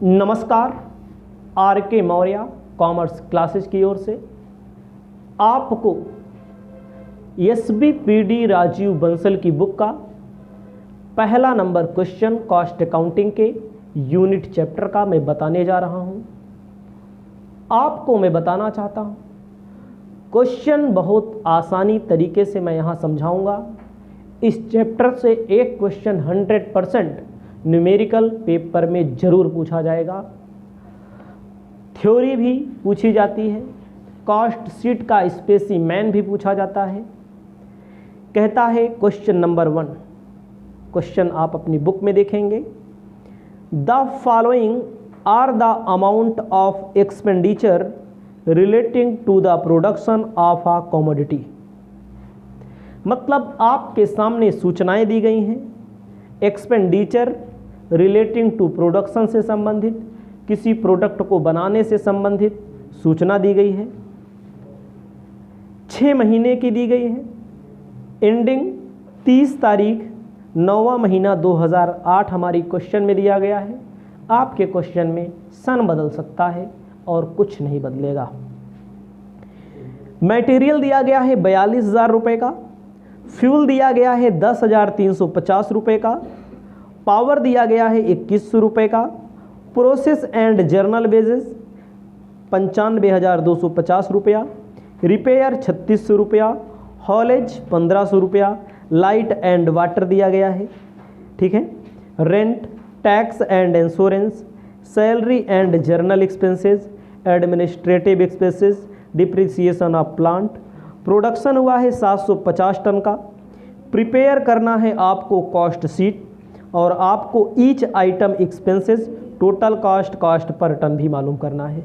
नमस्कार। आर के Maurya commerce classes की ओर से आपको SBPD राजीव बंसल की बुक का पहला नंबर क्वेश्चन कॉस्ट अकाउंटिंग के यूनिट चैप्टर का मैं बताने जा रहा हूं। आपको मैं बताना चाहता हूं क्वेश्चन बहुत आसानी तरीके से मैं यहां समझाऊंगा। इस चैप्टर से एक क्वेश्चन 100% न्यूमेरिकल पेपर में जरूर पूछा जाएगा। थ्योरी भी पूछी जाती है, कॉस्ट शीट का स्पेसिमेन भी पूछा जाता है। कहता है क्वेश्चन नंबर 1, क्वेश्चन आप अपनी बुक में देखेंगे। The following are the amount of expenditure relating to the production of a commodity. मतलब आपके सामने सूचनाएं दी गई हैं, एक्सपेंडिचर रिलेटिंग टू प्रोडक्शन से संबंधित, किसी प्रोडक्ट को बनाने से संबंधित सूचना दी गई है। 6 महीने की दी गई है, एंडिंग 30 तारीख 9वां महीना 2008 हमारी क्वेश्चन में दिया गया है। आपके क्वेश्चन में सन बदल सकता है और कुछ नहीं बदलेगा। मटेरियल दिया गया है 42,000 रुपये का, फ्यूल दिया गया है 10,350 रुपये का, पावर दिया गया है 2100 रुपये का, प्रोसेस एंड जर्नल वेजेस 95,250 रुपया, रिपेयर 3600 रुपया, हॉलेज 1500 रुपया, लाइट एंड वाटर दिया गया है। ठीक है। Rent, tax and insurance, salary and general expenses, administrative expenses, depreciation of plant. Production हुआ है 750 टन का। प्रिपेयर करना है आपको कॉस्ट शीट और आपको each item expenses, total cost per ton भी मालूम करना है।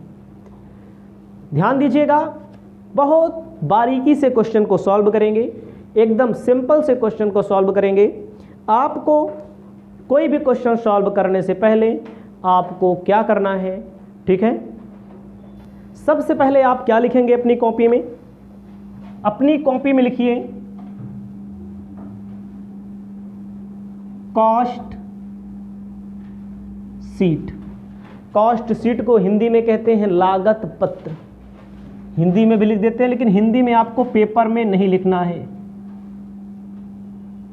ध्यान दीजिएगा, बहुत बारीकी से क्वेश्चन को सॉल्व करेंगे, एकदम सिंपल से क्वेश्चन को सॉल्व करेंगे। आपको कोई भी क्वेश्चन सॉल्व करने से पहले आपको क्या करना है, ठीक है। सबसे पहले आप क्या लिखेंगे अपनी कॉपी में? अपनी कॉपी में लिखिए कॉस्ट शीट। कॉस्ट शीट को हिंदी में कहते हैं लागत पत्र। हिंदी में भी लिख देते हैं, लेकिन हिंदी में आपको पेपर में नहीं लिखना है।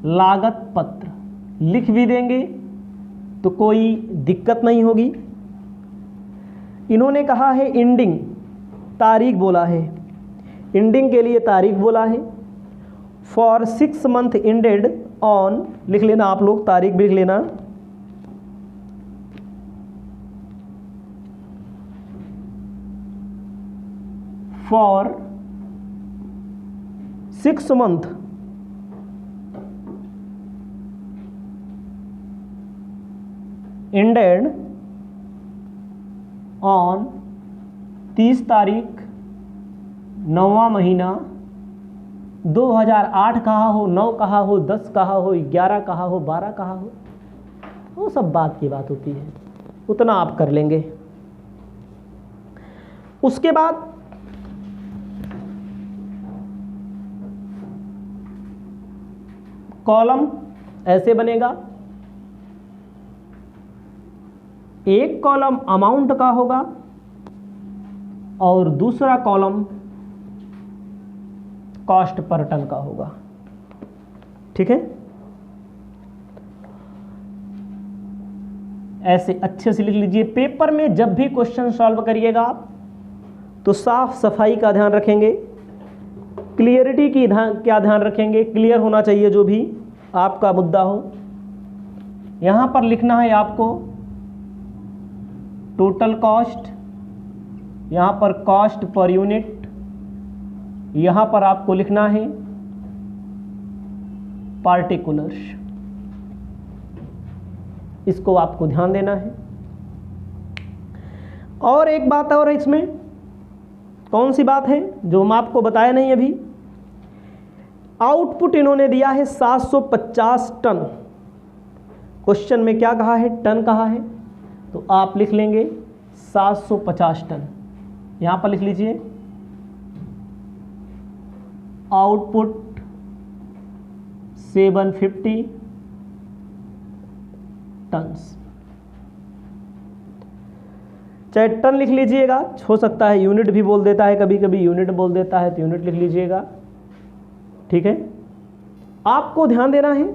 लागत पत्र लिख भी देंगे तो कोई दिक्कत नहीं होगी। इन्होंने कहा है एंडिंग, तारीख बोला है, एंडिंग के लिए तारीख बोला है। फॉर 6 मंथ एंडेड ऑन, लिख लेना आप लोग, तारीख भी लिख लेना। फॉर 6 मंथ एंडेड ऑन 30 तारीख 9वां महीना 2008 कहा हो, 9 कहा हो, 10 कहा हो, 11 कहा हो, 12 कहा हो, वो सब बात की बात होती है, उतना आप कर लेंगे। उसके बाद कॉलम ऐसे बनेगा, एक कॉलम अमाउंट का होगा और दूसरा कॉलम कॉस्ट पर टन का होगा। ठीक है। ऐसे अच्छे से लिख लीजिए। पेपर में जब भी क्वेश्चन सॉल्व करिएगा आप तो साफ सफाई का ध्यान रखेंगे, क्लियरिटी की क्या ध्यान रखेंगे, क्लियर होना चाहिए जो भी आपका मुद्दा हो। यहां पर लिखना है आपको टोटल कॉस्ट, यहां पर कॉस्ट पर यूनिट, यहां पर आपको लिखना है पार्टिकुलर्स। इसको आपको ध्यान देना है। और एक बात और है इसमें, कौन सी बात है जो हम आपको बताया नहीं अभी? आउटपुट इन्होंने दिया है 750 टन। क्वेश्चन में क्या कहा है? टन कहा है, तो आप लिख लेंगे 750 टन। यहां पर लिख लीजिए आउटपुट 750 टन्स। चाहे टन लिख लीजिएगा, हो सकता है यूनिट भी बोल देता है, कभी कभी यूनिट बोल देता है तो यूनिट लिख लीजिएगा। ठीक है, आपको ध्यान देना है,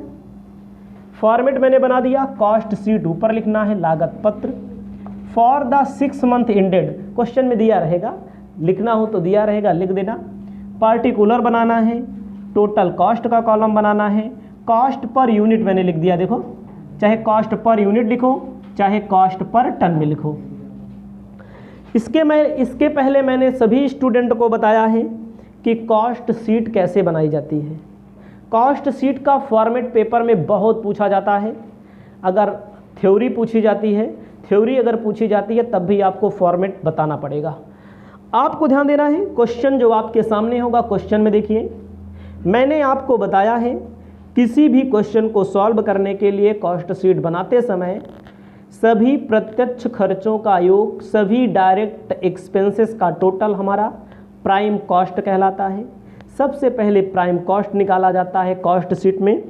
फॉर्मेट मैंने बना दिया, कॉस्ट शीट ऊपर लिखना है, लागत पत्र for the 6 month ended, question में दिया रहेगा, लिखना हो तो दिया रहेगा, लिख देना। पार्टिकुलर बनाना है, टोटल कॉस्ट का कॉलम बनाना है, कॉस्ट पर यूनिट मैंने लिख दिया, देखो चाहे कॉस्ट पर यूनिट लिखो चाहे कॉस्ट पर टन में लिखो। इसके पहले मैंने सभी स्टूडेंट को बताया है कि कॉस्ट शीट कैसे बनाई जाती है। कॉस्ट शीट का फॉर्मेट पेपर में बहुत पूछा जाता है, अगर थ्योरी पूछी जाती है, थ्योरी अगर पूछी जाती है तब भी आपको फॉर्मेट बताना पड़ेगा। आपको ध्यान देना है, क्वेश्चन जो आपके सामने होगा, क्वेश्चन में देखिए मैंने आपको बताया है किसी भी क्वेश्चन को सॉल्व करने के लिए कॉस्ट शीट बनाते समय सभी प्रत्यक्ष खर्चों का योग, सभी डायरेक्ट एक्सपेंसेस का टोटल हमारा प्राइम कॉस्ट कहलाता है। सबसे पहले प्राइम कॉस्ट निकाला जाता है कॉस्ट शीट में।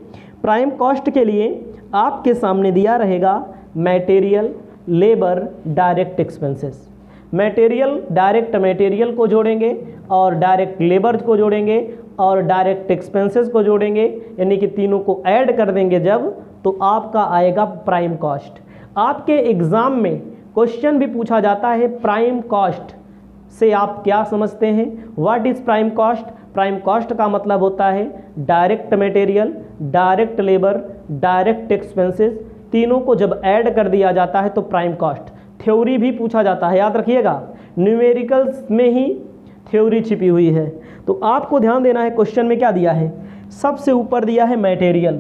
प्राइम कॉस्ट के लिए आपके सामने दिया रहेगा material, labour, direct expenses. Material, direct material को जोड़ेंगे और डायरेक्ट लेबर को जोड़ेंगे और डायरेक्ट एक्सपेंसेस को जोड़ेंगे, यानी कि तीनों को ऐड कर देंगे जब, तो आपका आएगा प्राइम कॉस्ट। आपके एग्जाम में क्वेश्चन भी पूछा जाता है प्राइम कॉस्ट से आप क्या समझते हैं, what is prime cost. Prime cost का मतलब होता है direct material, direct labour, direct expenses, तीनों को जब ऐड कर दिया जाता है तो प्राइम कॉस्ट। थ्योरी भी पूछा जाता है, याद रखिएगा, न्यूमेरिकल्स में ही थ्योरी छिपी हुई है। तो आपको ध्यान देना है, क्वेश्चन में क्या दिया है, सबसे ऊपर दिया है मटेरियल,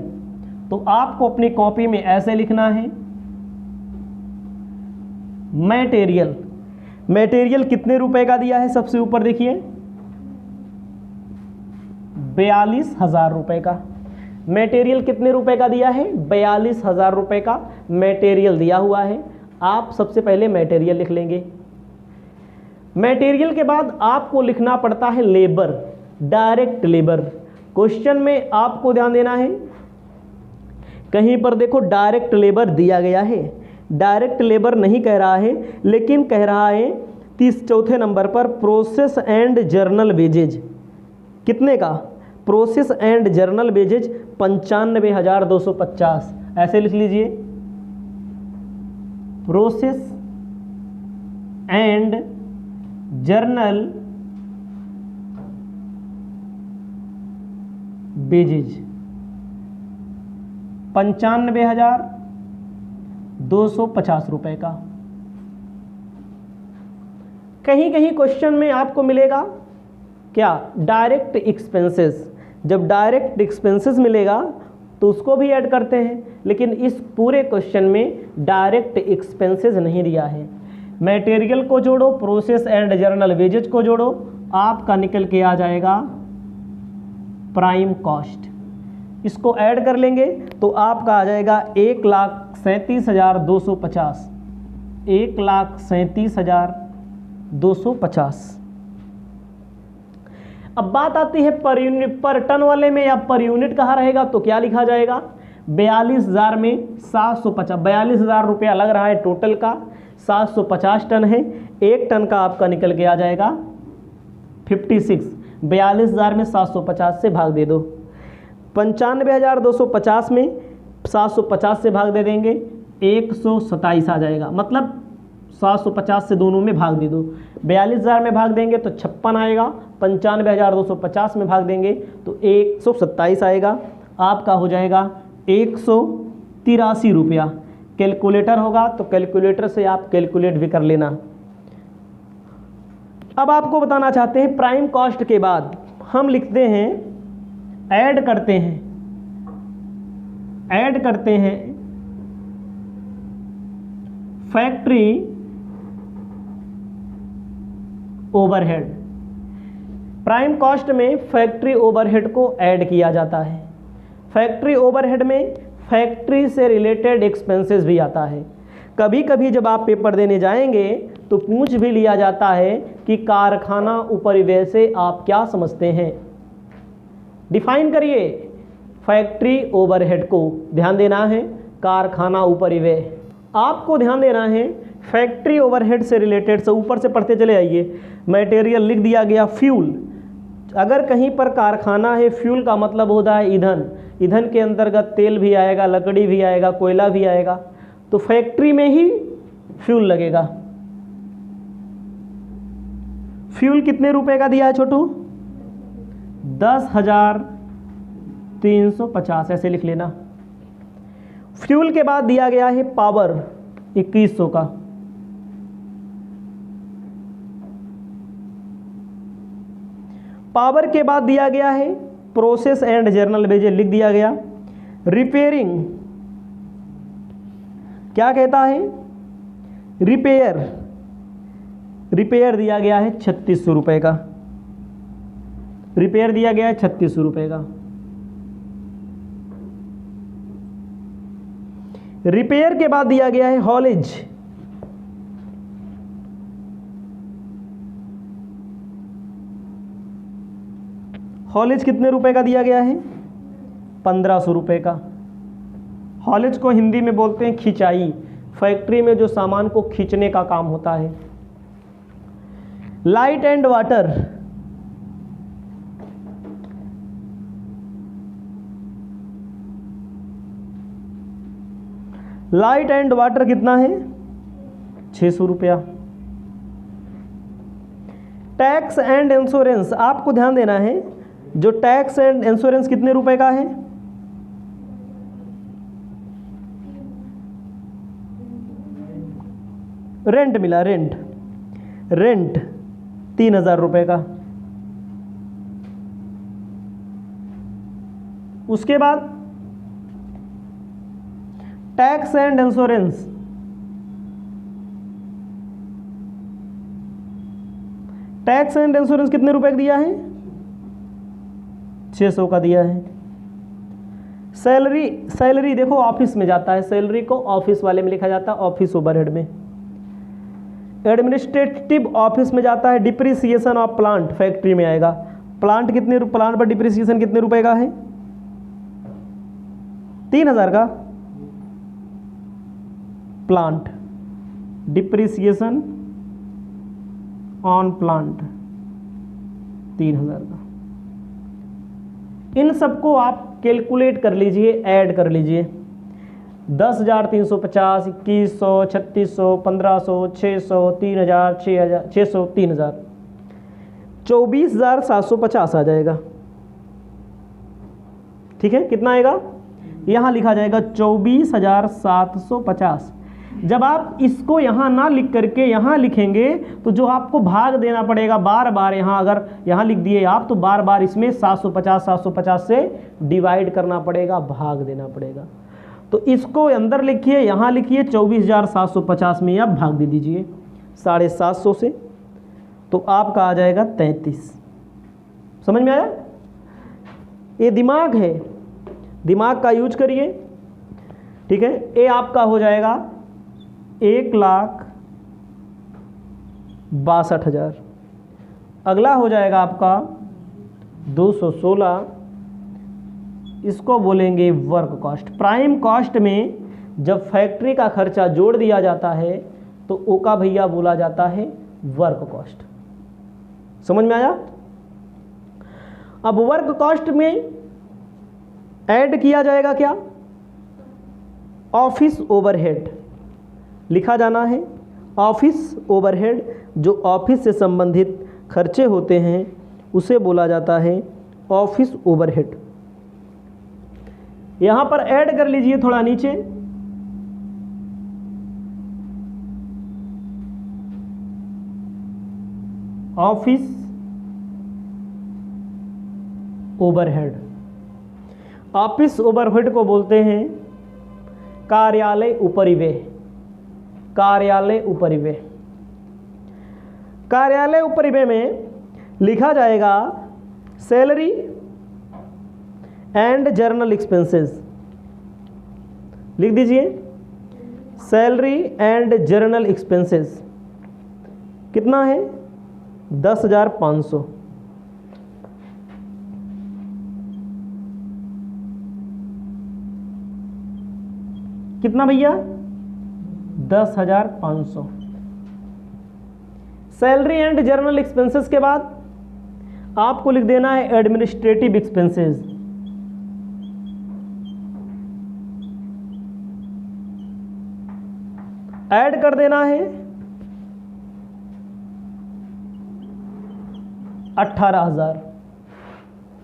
तो आपको अपनी कॉपी में ऐसे लिखना है मटेरियल। मटेरियल कितने रुपए का दिया है, सबसे ऊपर देखिए 42,000 रुपए का। मटेरियल कितने रुपए का दिया है, 42,000 रुपए का मटेरियल दिया हुआ है। आप सबसे पहले मटेरियल लिख लेंगे। मटेरियल के बाद आपको लिखना पड़ता है लेबर, डायरेक्ट लेबर। क्वेश्चन में आपको ध्यान देना है, कहीं पर देखो डायरेक्ट लेबर दिया गया है, डायरेक्ट लेबर नहीं कह रहा है, लेकिन कह रहा है 34 नंबर पर प्रोसेस एंड जर्नल वेजेज। कितने का, प्रोसेस एंड जर्नल वेजेज 95,250, ऐसे लिख लीजिए, प्रोसेस एंड जर्नल वेजेज 95,250 रुपए का। कहीं कहीं क्वेश्चन में आपको मिलेगा क्या, डायरेक्ट एक्सपेंसेस। जब डायरेक्ट एक्सपेंसेस मिलेगा तो उसको भी ऐड करते हैं, लेकिन इस पूरे क्वेश्चन में डायरेक्ट एक्सपेंसेस नहीं दिया है। मटेरियल को जोड़ो, प्रोसेस एंड जर्नल वेजेज को जोड़ो, आपका निकल के आ जाएगा प्राइम कॉस्ट। इसको ऐड कर लेंगे तो आपका आ जाएगा 1,37,250, 1,37,250। अब बात आती है पर यूनिट, पर टन वाले में या पर यूनिट कहाँ रहेगा, तो क्या लिखा जाएगा, 42,000 में 750, 42,000 रुपया लग रहा है टोटल का, 750 टन है, एक टन का आपका निकल के आ जाएगा 56। 42,000 में 750 से भाग दे दो, 95,250 में 750 से भाग दे देंगे, 127 आ जाएगा, मतलब 750 से दोनों में भाग दे दो। 42,000 में भाग देंगे तो 56 आएगा, 95,250 में भाग देंगे तो 127 आएगा, आपका हो जाएगा 183 रुपया। कैलकुलेटर होगा तो कैलकुलेटर से आप कैलकुलेट भी कर लेना। अब आपको बताना चाहते हैं प्राइम कॉस्ट के बाद हम लिखते हैं, ऐड करते हैं फैक्ट्री ओवरहेड। प्राइम कॉस्ट में फैक्ट्री ओवरहेड को ऐड किया जाता है। फैक्ट्री ओवरहेड में फैक्ट्री से रिलेटेड एक्सपेंसेस भी आता है। कभी कभी जब आप पेपर देने जाएंगे तो पूछ भी लिया जाता है कि कारखाना उपरिव्यय से आप क्या समझते हैं, डिफाइन करिए फैक्ट्री ओवरहेड को। ध्यान देना है, कारखाना उपरिव्यय। आपको ध्यान देना है फैक्ट्री ओवरहेड से रिलेटेड से ऊपर से पढ़ते चले आइए। मटेरियल लिख दिया गया, फ्यूल। अगर कहीं पर कारखाना है, फ्यूल का मतलब होता है ईंधन। ईंधन के अंतर्गत तेल भी आएगा, लकड़ी भी आएगा, कोयला भी आएगा। तो फैक्ट्री में ही फ्यूल लगेगा। फ्यूल कितने रुपए का दिया है छोटू? 10,350, ऐसे लिख लेना। फ्यूल के बाद दिया गया है पावर, 2100 का। पावर के बाद दिया गया है प्रोसेस एंड जर्नल वेजेस, लिख दिया गया। रिपेयरिंग क्या कहता है? रिपेयर, रिपेयर दिया गया है 3600 रुपए का। रिपेयर दिया गया है 3600 रुपए का। रिपेयर के बाद दिया गया है हॉलेज। हॉलेज कितने रुपए का दिया गया है? 1500 रुपए का। हॉलेज को हिंदी में बोलते हैं खिंचाई। फैक्ट्री में जो सामान को खींचने का काम होता है। Light and water, light and water कितना है? 600 रुपया। टैक्स एंड इंश्योरेंस, आपको ध्यान देना है, जो टैक्स एंड इंश्योरेंस कितने रुपए का है? रेंट मिला, रेंट, रेंट 3000 रुपए का। उसके बाद tax and insurance, tax and insurance कितने रुपए का दिया है? 600 का दिया है। सैलरी, सैलरी देखो ऑफिस में जाता है, सैलरी को ऑफिस वाले में लिखा जाता है, ऑफिस ओवरहेड में। एडमिनिस्ट्रेटिव ऑफिस में जाता है। डिप्रिसिएशन ऑफ प्लांट फैक्ट्री में आएगा। प्लांट कितने, प्लांट पर डिप्रिसिएशन कितने रुपए का है? 3000 का। प्लांट, डिप्रिसिएशन ऑन प्लांट 3000 का। इन सबको आप कैलकुलेट कर लीजिए, ऐड कर लीजिए। 10,350, 2100, 3600, 1500, 600, 3000, 600, 3000, 24,750 आ जाएगा। ठीक है, कितना आएगा? यहां लिखा जाएगा 24,750। जब आप इसको यहाँ ना लिख करके यहाँ लिखेंगे तो जो आपको भाग देना पड़ेगा बार बार, यहाँ अगर यहाँ लिख दिए आप तो बार बार इसमें 750 से डिवाइड करना पड़ेगा, भाग देना पड़ेगा। तो इसको अंदर लिखिए, यहाँ लिखिए 24,750 में आप भाग दे दीजिए 750 से, तो आपका आ जाएगा 33। समझ में आया? ये दिमाग है, दिमाग का यूज करिए। ठीक है, ये आपका हो जाएगा 1,62,000। अगला हो जाएगा आपका 216, इसको बोलेंगे वर्क कॉस्ट। प्राइम कॉस्ट में जब फैक्ट्री का खर्चा जोड़ दिया जाता है तो ओका भैया बोला जाता है वर्क कॉस्ट। समझ में आया? अब वर्क कॉस्ट में ऐड किया जाएगा क्या? ऑफिस ओवरहेड लिखा जाना है। ऑफिस ओवरहेड, जो ऑफिस से संबंधित खर्चे होते हैं उसे बोला जाता है ऑफिस ओवरहेड। यहां पर ऐड कर लीजिए थोड़ा नीचे, ऑफिस ओवरहेड। ऑफिस ओवरहेड को बोलते हैं कार्यालय उपरिव्यय। कार्यालय उपरिव्यय, कार्यालय उपरिव्यय में लिखा जाएगा सैलरी एंड जर्नल एक्सपेंसेस। लिख दीजिए सैलरी एंड जर्नल एक्सपेंसेस कितना है? 10,500। कितना भैया? 10,500। सैलरी एंड जर्नल एक्सपेंसेस के बाद आपको लिख देना है एडमिनिस्ट्रेटिव एक्सपेंसेस। ऐड कर देना है 18,000।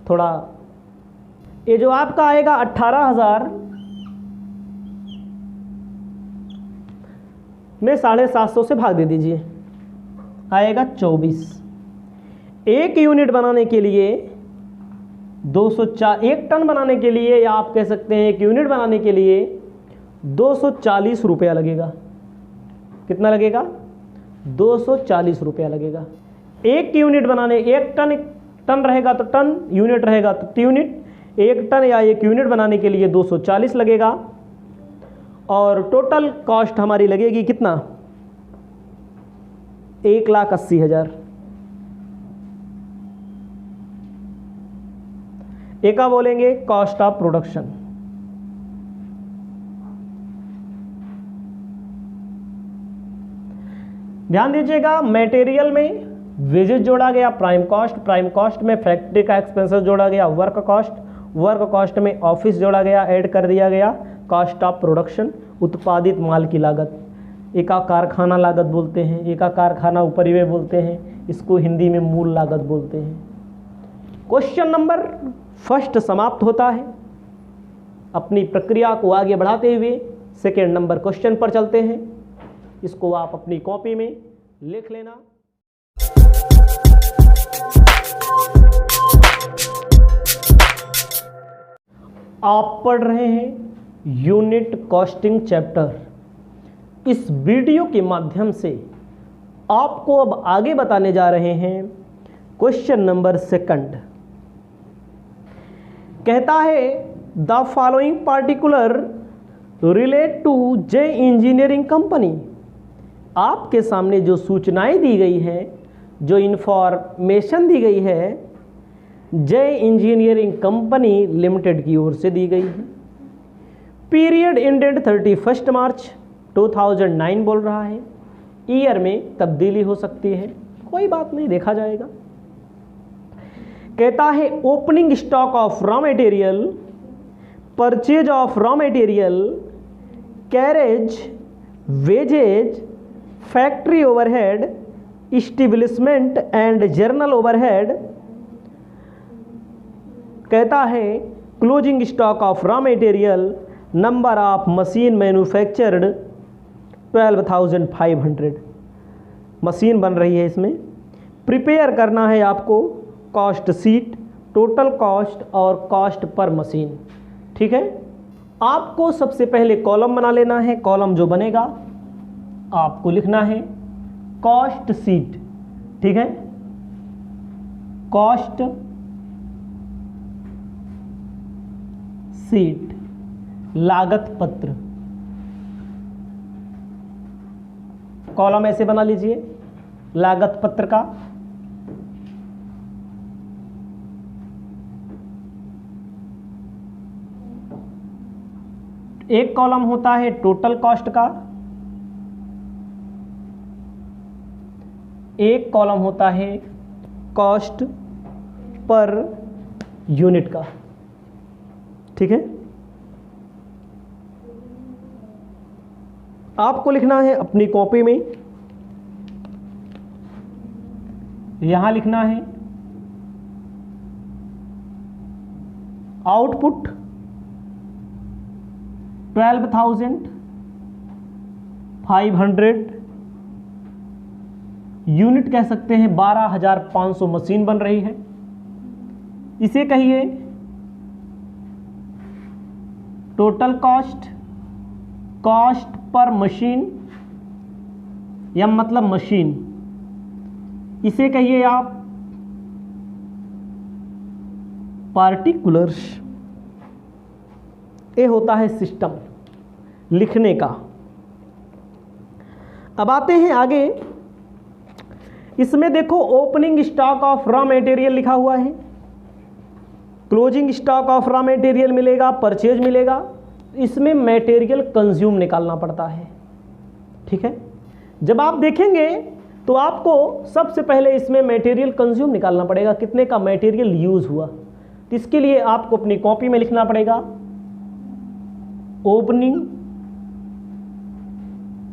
थोड़ा ये जो आपका आएगा 18,000 में 750 से भाग दे दीजिए, आएगा 24। एक यूनिट बनाने के लिए 204, 1 टन बनाने के लिए, या आप कह सकते हैं 1 यूनिट बनाने के लिए 240 रुपया लगेगा। कितना लगेगा? 240 रुपया लगेगा। 1 यूनिट बनाने, 1 टन रहेगा तो टन, यूनिट रहेगा तो यूनिट, 1 टन या 1 यूनिट बनाने के लिए 240 लगेगा। और टोटल कॉस्ट हमारी लगेगी कितना? 1,80,000। एक का बोलेंगे कॉस्ट ऑफ प्रोडक्शन। ध्यान दीजिएगा, मटेरियल में वेजेस जोड़ा गया, प्राइम कॉस्ट में फैक्ट्री का एक्सपेंसेस जोड़ा गया, वर्क कॉस्ट में ऑफिस जोड़ा गया, ऐड कर दिया गया कॉस्ट ऑफ प्रोडक्शन, उत्पादित माल की लागत। एका कारखाना लागत बोलते हैं, एका कारखाना उपरिव्यय बोलते हैं, इसको हिंदी में मूल लागत बोलते हैं। क्वेश्चन नंबर फर्स्ट समाप्त होता है। अपनी प्रक्रिया को आगे बढ़ाते हुए सेकेंड नंबर क्वेश्चन पर चलते हैं। इसको आप अपनी कॉपी में लिख लेना। आप पढ़ रहे हैं यूनिट कॉस्टिंग चैप्टर। इस वीडियो के माध्यम से आपको अब आगे बताने जा रहे हैं क्वेश्चन नंबर सेकंड। कहता है the following particular relate to J engineering company. आपके सामने जो सूचनाएं दी गई हैं, जो इंफॉर्मेशन दी गई है, जय इंजीनियरिंग कंपनी लिमिटेड की ओर से दी गई है। पीरियड एंडेड 31 मार्च 2009 बोल रहा है। ईयर में तब्दीली हो सकती है, कोई बात नहीं, देखा जाएगा। कहता है opening stock of raw material, purchase of raw material, carriage, wages, factory overhead, establishment and general overhead. कहता है closing stock of raw material, number of machine manufactured 12,500 machine बन रही है। इसमें प्रिपेयर करना है आपको कॉस्ट सीट, टोटल कॉस्ट और कॉस्ट पर मशीन। ठीक है, आपको सबसे पहले कॉलम बना लेना है। कॉलम जो बनेगा आपको लिखना है कॉस्ट सीट। ठीक है, कॉस्ट सीट, लागत पत्र। कॉलम ऐसे बना लीजिए लागत पत्र का। एक कॉलम होता है टोटल कॉस्ट का, एक कॉलम होता है कॉस्ट पर यूनिट का। ठीक है, आपको लिखना है अपनी कॉपी में, यहां लिखना है आउटपुट 12,500 यूनिट कह सकते हैं, 12,500 मशीन बन रही है। इसे कहिए total cost, cost per machine या मतलब मशीन, इसे कहिए आप पार्टिकुलर्स। ये होता है सिस्टम लिखने का। अब आते हैं आगे। इसमें देखो opening stock of raw material लिखा हुआ है, closing stock of raw material मिलेगा, परचेज मिलेगा। इसमें मटेरियल कंज्यूम निकालना पड़ता है। ठीक है, जब आप देखेंगे तो आपको सबसे पहले इसमें मटेरियल कंज्यूम निकालना पड़ेगा, कितने का मटेरियल यूज हुआ। तो इसके लिए आपको अपनी कॉपी में लिखना पड़ेगा opening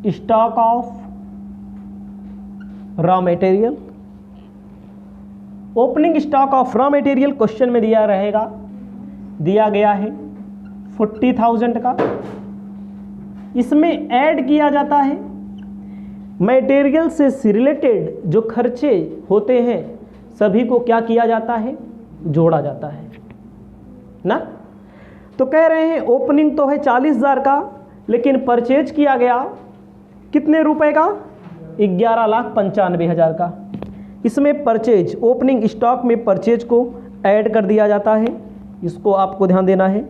stock of raw material. Opening stock of raw material question में दिया रहेगा, दिया गया है 40,000 का। इसमें ऐड किया जाता है मटेरियल से रिलेटेड जो खर्चे होते हैं सभी को क्या किया जाता है, जोड़ा जाता है ना। तो कह रहे हैं ओपनिंग तो है 40,000 का, लेकिन परचेज किया गया कितने रुपए का, 11,95,000 का। इसमें परचेज, ओपनिंग स्टॉक में परचेज को ऐड कर दिया जाता है, इसको आपको ध्यान देना है,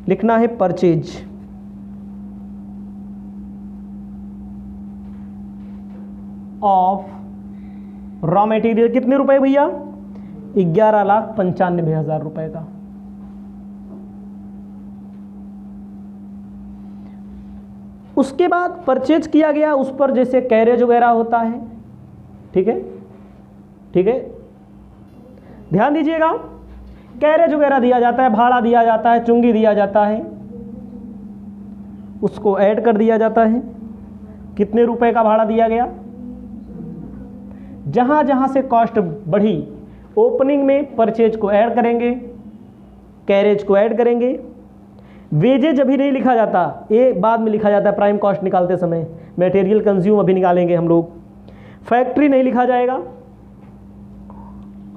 लिखना है परचेज ऑफ रॉ मटेरियल कितने रुपए भैया, 11,95,000 रुपए का। उसके बाद परचेज किया गया उस पर जैसे कैरेज वगैरह होता है, ठीक है, ठीक है, ध्यान दीजिएगा, कैरेज वगैरह दिया जाता है, भाड़ा दिया जाता है, चुंगी दिया जाता है, उसको ऐड कर दिया जाता है। कितने रुपए का भाड़ा दिया गया, जहां जहां से कॉस्ट बढ़ी ओपनिंग में परचेज को ऐड करेंगे, कैरेज को ऐड करेंगे। वेजेज अभी नहीं लिखा जाता, ये बाद में लिखा जाता है प्राइम कॉस्ट निकालते समय, मटेरियल कंज्यूम अभी निकालेंगे हम लोग। फैक्ट्री नहीं लिखा जाएगा,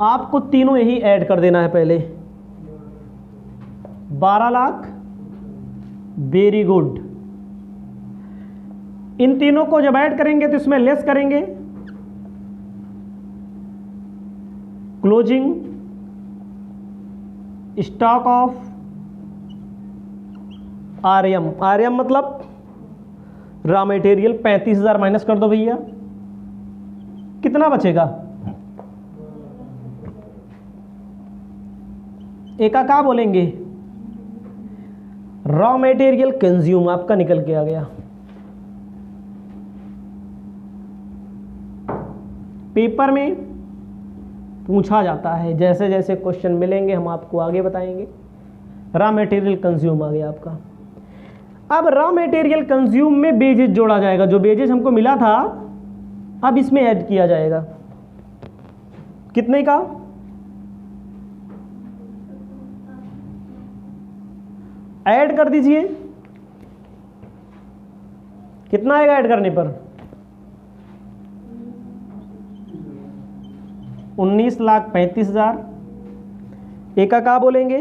आपको तीनों यही ऐड कर देना है पहले। 12 लाख, वेरी गुड। इन तीनों को जब ऐड करेंगे तो इसमें लेस करेंगे closing stock of RM. RM मतलब रॉ मटेरियल। 35,000 माइनस कर दो भैया, कितना बचेगा, एका का बोलेंगे, रॉ मटेरियल कंज्यूम आपका निकल के आ गया। पेपर में पूछा जाता है, जैसे जैसे क्वेश्चन मिलेंगे हम आपको आगे बताएंगे। रॉ मटेरियल कंज्यूम आ गया आपका। अब रॉ मटेरियल कंज्यूम में बेजेज जोड़ा जाएगा, जो बेजेज हमको मिला था अब इसमें ऐड किया जाएगा। कितने का, ऐड कर दीजिए, कितना आएगा ऐड करने पर, 19,35,000। एका का बोलेंगे,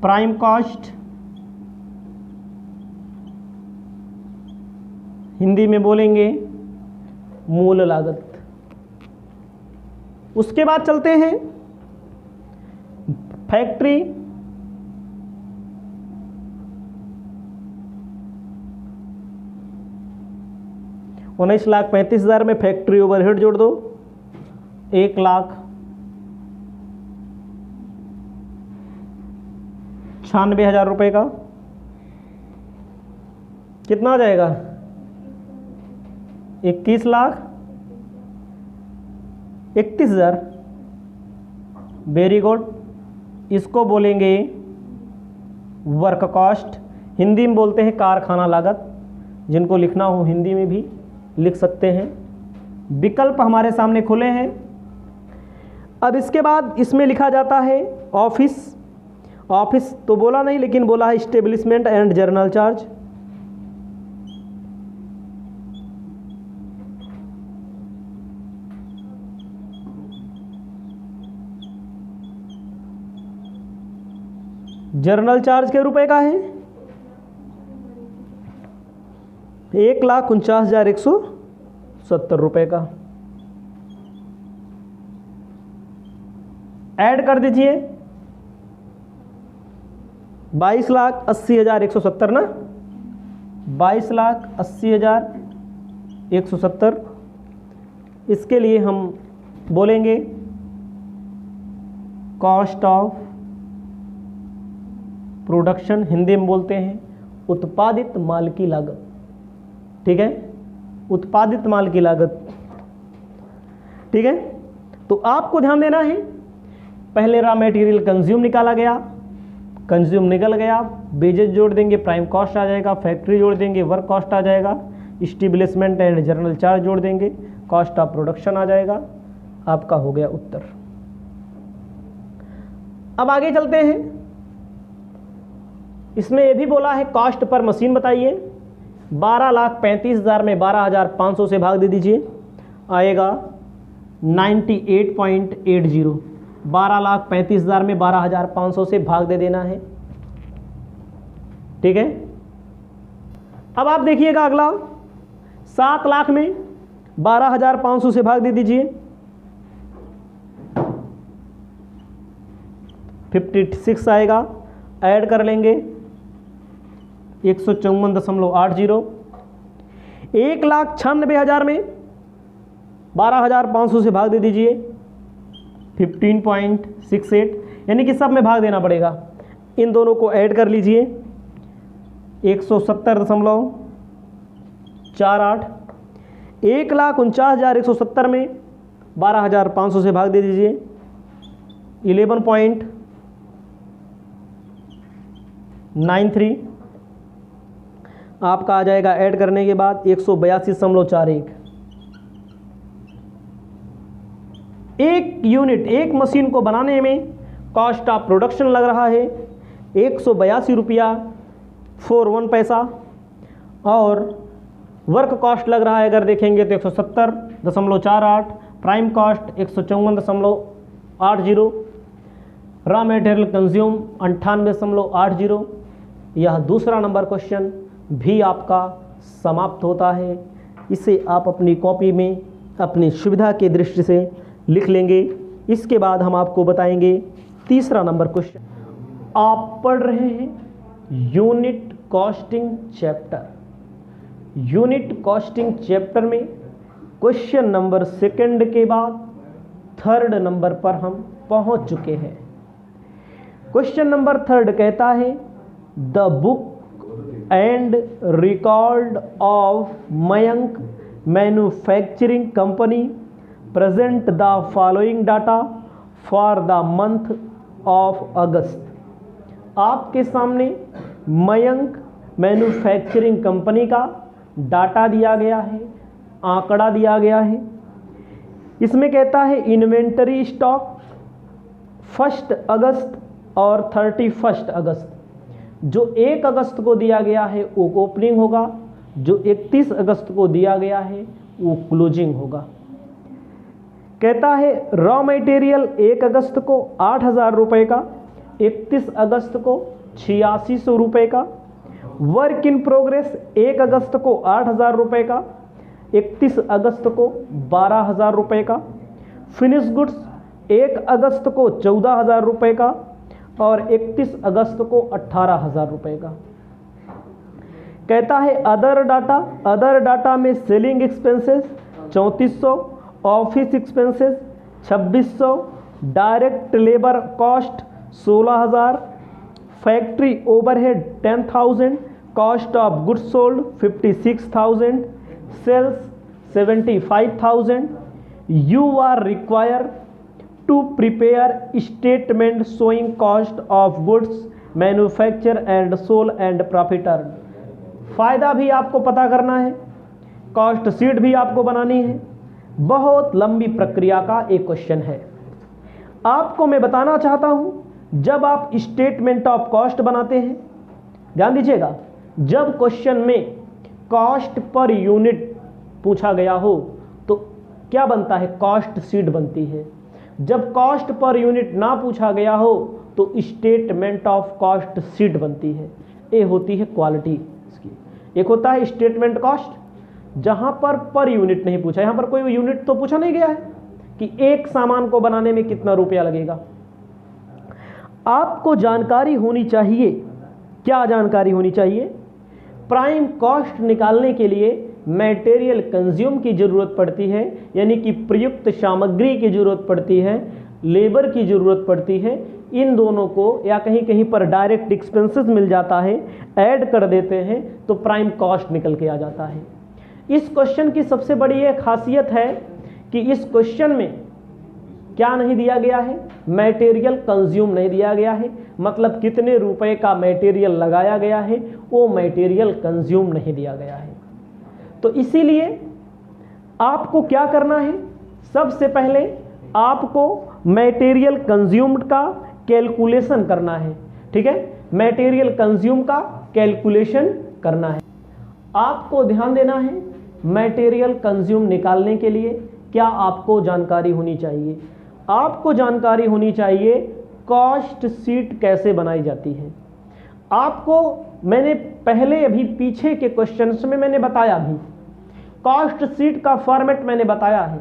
प्राइम कॉस्ट, हिंदी में बोलेंगे मूल लागत। उसके बाद चलते हैं फैक्ट्री। $19,35,000 में फैक्ट्री ओवरहेड जोड़ दो, 1,96,000 रुपए का। कितना आ जाएगा, 21,31,000। Very good. इसको बोलेंगे वर्क कॉस्ट, हिंदी में बोलते हैं कारखाना लागत। जिनको लिखना हो हिंदी में भी लिख सकते हैं। विकल्प हमारे सामने खुले हैं। अब इसके बाद इसमें लिखा जाता है ऑफिस। ऑफिस तो बोला नहीं, लेकिन बोला है establishment and journal charge. Journal charge के रुपए का है 1,49,170 रुपए का। ऐड कर दीजिए 22,80,170 ना, 22,80,170। इसके लिए हम बोलेंगे कॉस्ट ऑफ प्रोडक्शन, हिंदी में बोलते हैं उत्पादित माल की लागत। ठीक है, उत्पादित माल की लागत। ठीक है, तो आपको ध्यान देना है, पहले रॉ मटेरियल कंज्यूम निकाला गया, कंज्यूम निकल गया, वेजेज जोड़ देंगे, प्राइम कॉस्ट आ जाएगा, फैक्ट्री जोड़ देंगे, वर्क कॉस्ट आ जाएगा, स्टेब्लिशमेंट एंड जनरल चार्ज जोड़ देंगे, कॉस्ट ऑफ प्रोडक्शन आ जाएगा। आपका हो गया उत्तर। अब आगे चलते हैं, इसमें यह भी बोला है कॉस्ट पर मशीन बताइए। 12,35,000 में 12,500 से भाग दे दीजिए, आएगा 98.80। 12,35,000 में 12,500 से भाग दे देना है। ठीक है, अब आप देखिएगा अगला, 7 लाख में 12,500 से भाग दे दीजिए, 56 आएगा, ऐड कर लेंगे 154.80। 1,96,000 में 12,500 से भाग दे दीजिए, 15.68, यानी कि सब में भाग देना पड़ेगा। इन दोनों को ऐड कर लीजिए, 170.48। 1,49,170 में 12,500 से भाग दे दीजिए, 11.93। आपका आ जाएगा ऐड करने के बाद 182.41। एक यूनिट, एक मशीन को बनाने में कॉस्ट ऑफ प्रोडक्शन लग रहा है 182 रुपया 41 पैसा, और वर्क कॉस्ट लग रहा है अगर देखेंगे तो 170.48, prime cost 154.80, raw material consume 98.80। यह दूसरा नंबर क्वेश्चन भी आपका समाप्त होता है। इसे आप अपनी कॉपी में अपनी सुविधा की दृष्टि से लिख लेंगे। इसके बाद हम आपको बताएंगे तीसरा नंबर क्वेश्चन। आप पढ़ रहे हैं unit costing chapter. Unit costing chapter में क्वेश्चन नंबर 2 के बाद 3rd नंबर पर हम पहुंच चुके हैं। क्वेश्चन नंबर 3 कहता है, the book and record of Mayank manufacturing company present the following data for the month of अगस्त। आपके सामने मयंक मैन्युफैक्चरिंग कंपनी का डाटा दिया गया है, आंकड़ा दिया गया है। इसमें कहता है इन्वेंटरी स्टॉक 1 अगस्त और 31 अगस्त। जो 1 अगस्त को दिया गया है वो ओपनिंग होगा, जो 31 अगस्त को दिया गया है वो क्लोजिंग होगा। कहता है रॉ मटेरियल 1 अगस्त को 8,000 रुपये का, 31 अगस्त को 8600 रुपये का। वर्क इन प्रोग्रेस 1 अगस्त को 8,000 रुपये का, 31 अगस्त को 12,000 रुपये का। फिनिश गुड्स 1 अगस्त को 14,000 रुपये का और 31 अगस्त को 18,000 रुपये का। कहता है अदर डाटा, अदर डाटा में selling expenses 3400, office expenses 2600, direct labour cost 16,000, factory overhead 10,000, cost of goods sold 56,000, sales 75,000। You are require to prepare statement showing cost of goods manufacture and sold and profit earn. फ़ायदा भी आपको पता करना है, cost sheet भी आपको बनानी है। बहुत लंबी प्रक्रिया का एक क्वेश्चन है। आपको मैं बताना चाहता हूं, जब आप स्टेटमेंट ऑफ कॉस्ट बनाते हैं, ध्यान दीजिएगा, जब क्वेश्चन में कॉस्ट पर यूनिट पूछा गया हो तो क्या बनता है, कॉस्ट शीट बनती है। जब कॉस्ट पर यूनिट ना पूछा गया हो तो स्टेटमेंट ऑफ कॉस्ट शीट बनती है। ये होती है क्वालिटी इसकी। एक होता है स्टेटमेंट कॉस्ट, जहां पर यूनिट नहीं पूछा, यहां पर कोई यूनिट तो पूछा नहीं गया है कि एक सामान को बनाने में कितना रुपया लगेगा। आपको जानकारी होनी चाहिए, क्या जानकारी होनी चाहिए, प्राइम कॉस्ट निकालने के लिए मटेरियल कंज्यूम की ज़रूरत पड़ती है, यानी कि प्रयुक्त सामग्री की ज़रूरत पड़ती है, लेबर की ज़रूरत पड़ती है। इन दोनों को या कहीं कहीं पर डायरेक्ट एक्सपेंसेस मिल जाता है, ऐड कर देते हैं तो प्राइम कॉस्ट निकल के आ जाता है। इस क्वेश्चन की सबसे बड़ी ये खासियत है कि इस क्वेश्चन में क्या नहीं दिया गया है, मटेरियल कंज्यूम नहीं दिया गया है, मतलब कितने रुपए का मटेरियल लगाया गया है वो मटेरियल कंज्यूम नहीं दिया गया है। तो इसीलिए आपको क्या करना है, सबसे पहले आपको मटेरियल कंज्यूम्ड का कैलकुलेशन करना है। ठीक है, मटेरियल कंज्यूम का कैलकुलेशन करना है। आपको ध्यान देना है मटेरियल कंज्यूम निकालने के लिए क्या आपको जानकारी होनी चाहिए, आपको जानकारी होनी चाहिए कॉस्ट शीट कैसे बनाई जाती है। आपको मैंने पहले अभी पीछे के क्वेश्चंस में मैंने बताया भी, कॉस्ट शीट का फॉर्मेट मैंने बताया है।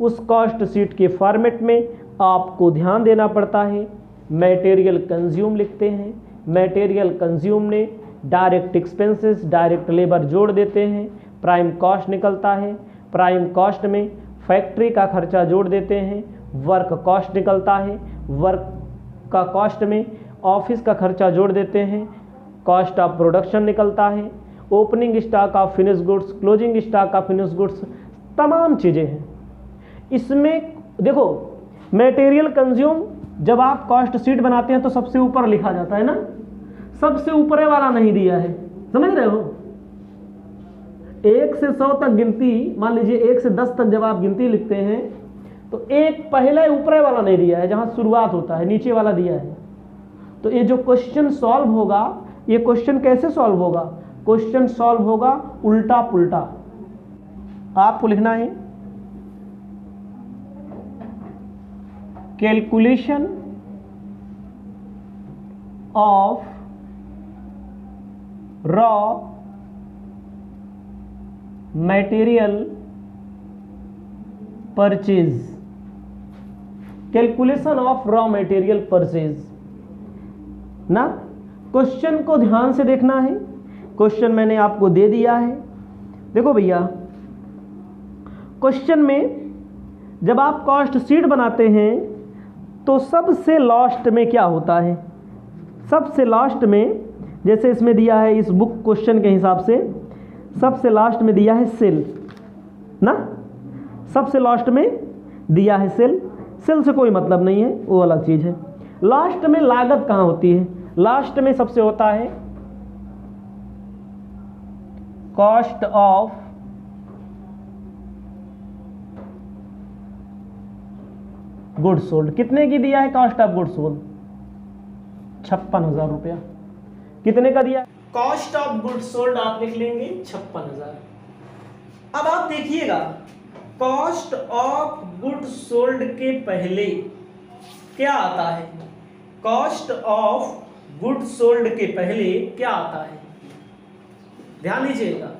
उस कॉस्ट शीट के फॉर्मेट में आपको ध्यान देना पड़ता है, मटेरियल कंज्यूम लिखते हैं, मटेरियल कंज्यूम ने डायरेक्ट एक्सपेंसेस डायरेक्ट लेबर जोड़ देते हैं, प्राइम कॉस्ट निकलता है, प्राइम कॉस्ट में फैक्ट्री का खर्चा जोड़ देते हैं, वर्क कॉस्ट निकलता है, वर्क का कॉस्ट में ऑफिस का खर्चा जोड़ देते हैं, कॉस्ट ऑफ प्रोडक्शन निकलता है, opening stock of finish goods, closing stock of finish goods, तमाम चीज़ें हैं इसमें। देखो मटेरियल कंज्यूम जब आप कॉस्ट शीट बनाते हैं तो सबसे ऊपर लिखा जाता है ना, सबसे ऊपर वाला नहीं दिया है, समझ रहे हो। 1 से 100 तक गिनती, मान लीजिए 1 से 10 तक जब आप गिनती लिखते हैं तो एक पहले ऊपर वाला नहीं दिया है, जहां शुरुआत होता है नीचे वाला दिया है। तो ये जो क्वेश्चन सॉल्व होगा, ये क्वेश्चन कैसे सॉल्व होगा, क्वेश्चन सॉल्व होगा उल्टा पुल्टा। आपको लिखना है calculation of raw material purchase, calculation of raw material purchase ना। क्वेश्चन को ध्यान से देखना है, क्वेश्चन मैंने आपको दे दिया है। देखो भैया, क्वेश्चन में जब आप कॉस्ट शीट बनाते हैं तो सबसे लास्ट में क्या होता है, सबसे लास्ट में, जैसे इसमें दिया है इस बुक क्वेश्चन के हिसाब से, सबसे लास्ट में दिया है सेल ना, सबसे लास्ट में दिया है सेल। सेल से कोई मतलब नहीं है, वो अलग चीज़ है। लास्ट में लागत कहाँ होती है, लास्ट में सबसे होता है कॉस्ट ऑफ गुड्स सोल्ड। कितने की दिया है कॉस्ट ऑफ गुड्स सोल्ड, 56,000 रुपया। कितने का दिया, कॉस्ट ऑफ गुड्स सोल्ड आप लिख लेंगे 56,000। अब आप देखिएगा कॉस्ट ऑफ गुड्स सोल्ड के पहले क्या आता है, कॉस्ट ऑफ गुड्स सोल्ड के पहले क्या आता है, ध्यान दीजिएगा।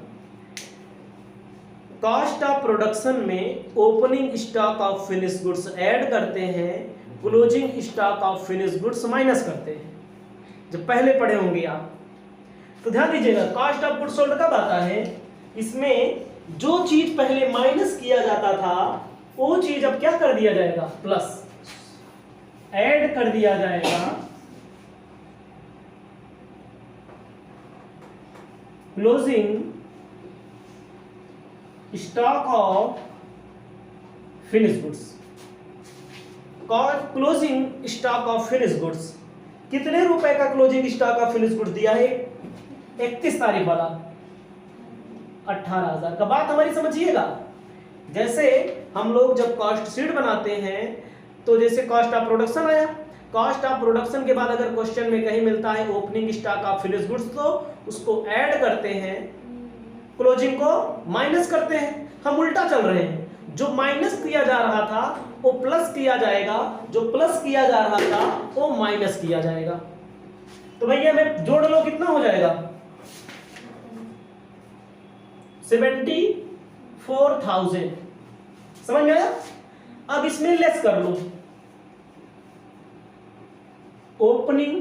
कॉस्ट ऑफ प्रोडक्शन में opening stock of finish goods add करते हैं, closing stock of finish goods minus करते हैं, जब पहले पढ़े होंगे आप। तो ध्यान दीजिएगा कॉस्ट ऑफ गुड्स सोल्ड कब आता है, इसमें जो चीज पहले माइनस किया जाता था वो चीज अब क्या कर दिया जाएगा, प्लस ऐड कर दिया जाएगा। Closing stock of finish goods, closing stock of finish goods, कितने रुपए का closing stock of finish goods दिया है, 31 तारीख वाला 18,000 का। बात हमारी समझिएगा, जैसे हम लोग जब कॉस्ट शीट बनाते हैं तो जैसे कॉस्ट ऑफ प्रोडक्शन आया, कॉस्ट ऑफ प्रोडक्शन के बाद अगर क्वेश्चन में कहीं मिलता है opening stock of finish goods तो उसको ऐड करते हैं, क्लोजिंग को माइनस करते हैं। हम उल्टा चल रहे हैं, जो माइनस किया जा रहा था वो प्लस किया जाएगा, जो प्लस किया जा रहा था वो माइनस किया जाएगा। तो भैया मैं जोड़ लो, कितना हो जाएगा, 74,000, समझ में आया। अब इसमें लेस कर लो, opening